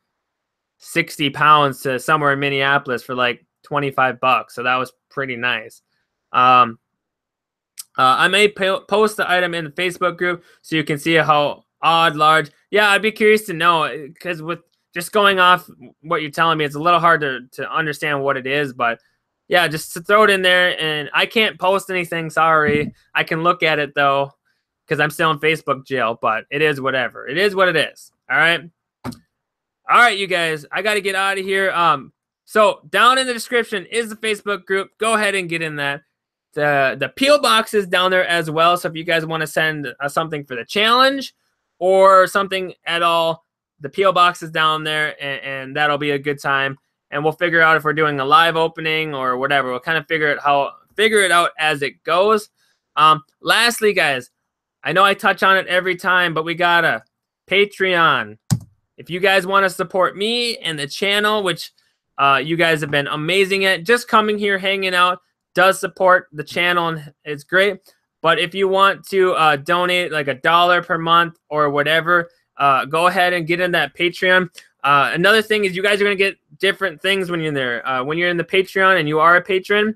60 pounds to somewhere in Minneapolis for like $25. So that was pretty nice. I may post the item in the Facebook group so you can see how odd, large. Yeah, I'd be curious to know, because with just going off what you're telling me, it's a little hard to understand what it is. But yeah, just to throw it in there. And I can't post anything. Sorry. I can look at it though, because I'm still in Facebook jail. But it is whatever. It is what it is. All right. All right, you guys, I got to get out of here. So down in the description is the Facebook group. Go ahead and get in that. The P.O. box is down there as well. So if you guys want to send something for the challenge or something at all, the P.O. box is down there, and that'll be a good time. And we'll figure out if we're doing a live opening or whatever. We'll kind of figure it out as it goes. Lastly, guys, I know I touch on it every time, but we got a Patreon. If you guys want to support me and the channel, which you guys have been amazing at, just coming here, hanging out, does support the channel, and it's great. But if you want to donate like $1 per month or whatever, go ahead and get in that Patreon. Another thing is you guys are going to get different things when you're in there. When you're in the Patreon and you are a patron,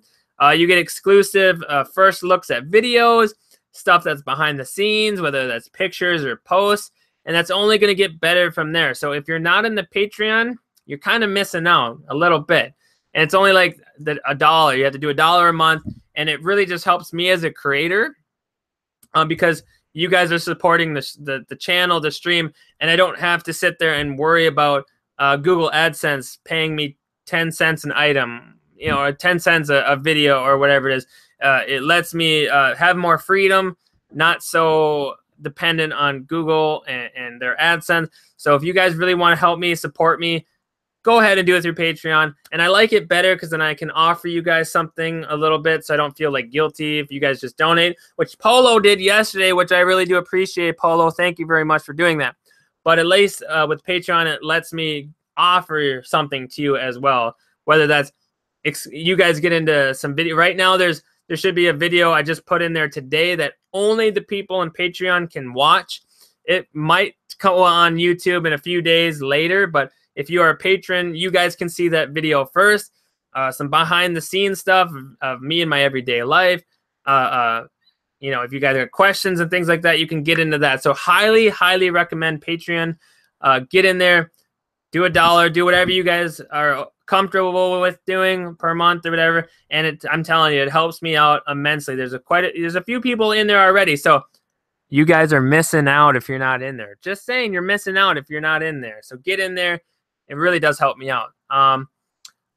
you get exclusive first looks at videos, stuff that's behind the scenes, whether that's pictures or posts, and that's only going to get better from there. So if you're not in the Patreon, you're kind of missing out a little bit. And it's only like $1. You have to do $1 a month, and it really just helps me as a creator because you guys are supporting the channel, the stream, and I don't have to sit there and worry about Google AdSense paying me 10 cents an item, you know, or 10 cents a video or whatever it is. It lets me have more freedom, not so dependent on Google and their AdSense. So if you guys really want to help me, support me, go ahead and do it through Patreon. And I like it better because then I can offer you guys something a little bit so I don't feel like guilty if you guys just donate, which Polo did yesterday, which I really do appreciate. Polo, thank you very much for doing that. But at least with Patreon, it lets me offer something to you as well, whether that's you guys get into some video. Right now, there should be a video I just put in there today that only the people in Patreon can watch. It might come on YouTube in a few days later, but if you are a patron, you guys can see that video first. Some behind the scenes stuff of me and my everyday life. You know, if you guys have questions and things like that, you can get into that. So highly, highly recommend Patreon. Get in there, do $1, do whatever you guys are comfortable with doing per month or whatever. And I'm telling you, it helps me out immensely. There's a few people in there already. So you guys are missing out if you're not in there. Just saying, you're missing out if you're not in there. So get in there. It really does help me out.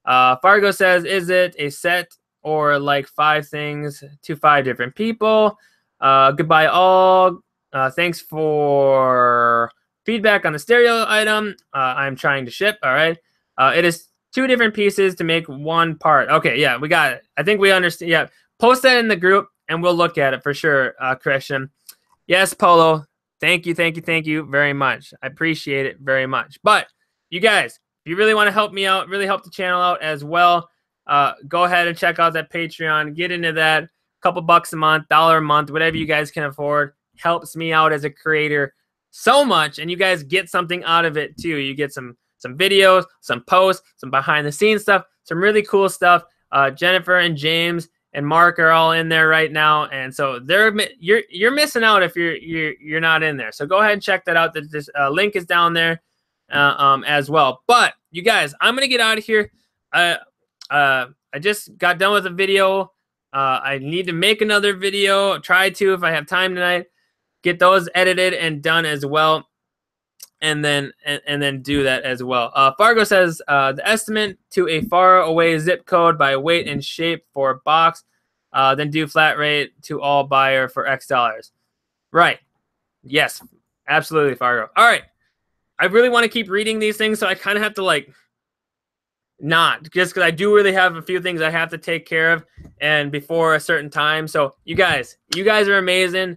Fargo says, is it a set or like 5 things to 5 different people? Goodbye all. Thanks for feedback on the stereo item. I'm trying to ship. All right. It is 2 different pieces to make 1 part. Okay. Yeah, we got it. I think we understand. Yeah. Post that in the group and we'll look at it for sure, Christian. Yes, Polo. Thank you. Thank you. Thank you very much. I appreciate it very much. But you guys, if you really want to help me out, really help the channel out as well, go ahead and check out that Patreon. Get into that. A couple bucks a month, $1 a month, whatever you guys can afford. Helps me out as a creator so much, and you guys get something out of it too. You get some videos, some posts, some behind the scenes stuff, some really cool stuff. Jennifer and James and Mark are all in there right now, and so you're missing out if you're not in there. So go ahead and check that out. This link is down there as well. But you guys, I'm gonna get out of here. I just got done with a video. I need to make another video. Try to, if I have time tonight, get those edited and done as well, and then do that as well. Fargo says the estimate to a far away zip code by weight and shape for a box, then do flat rate to all buyer for X dollars. Right. Yes, absolutely, Fargo. All right. I really want to keep reading these things, so I kind of have to like not, just because I do really have a few things I have to take care of and before a certain time. So you guys are amazing.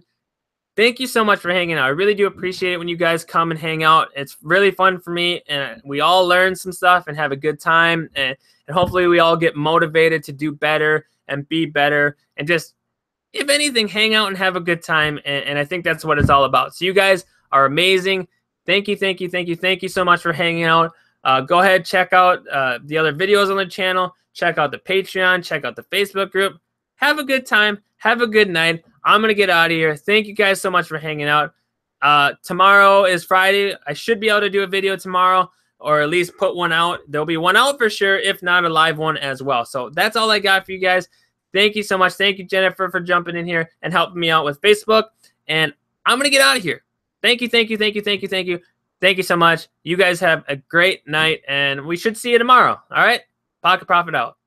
Thank you so much for hanging out. I really do appreciate it when you guys come and hang out. It's really fun for me, and we all learn some stuff and have a good time, and hopefully we all get motivated to do better and be better, and just, if anything, hang out and have a good time, and I think that's what it's all about. So you guys are amazing. Thank you, thank you, thank you, thank you so much for hanging out. Go ahead, check out the other videos on the channel. Check out the Patreon. Check out the Facebook group. Have a good time. Have a good night. I'm going to get out of here. Thank you guys so much for hanging out. Tomorrow is Friday. I should be able to do a video tomorrow, or at least put one out. There'll be one out for sure, if not a live one as well. So that's all I got for you guys. Thank you so much. Thank you, Jennifer, for jumping in here and helping me out with Facebook. And I'm going to get out of here. Thank you, thank you, thank you, thank you, thank you. Thank you so much. You guys have a great night, and we should see you tomorrow. All right? Pocket Profit out.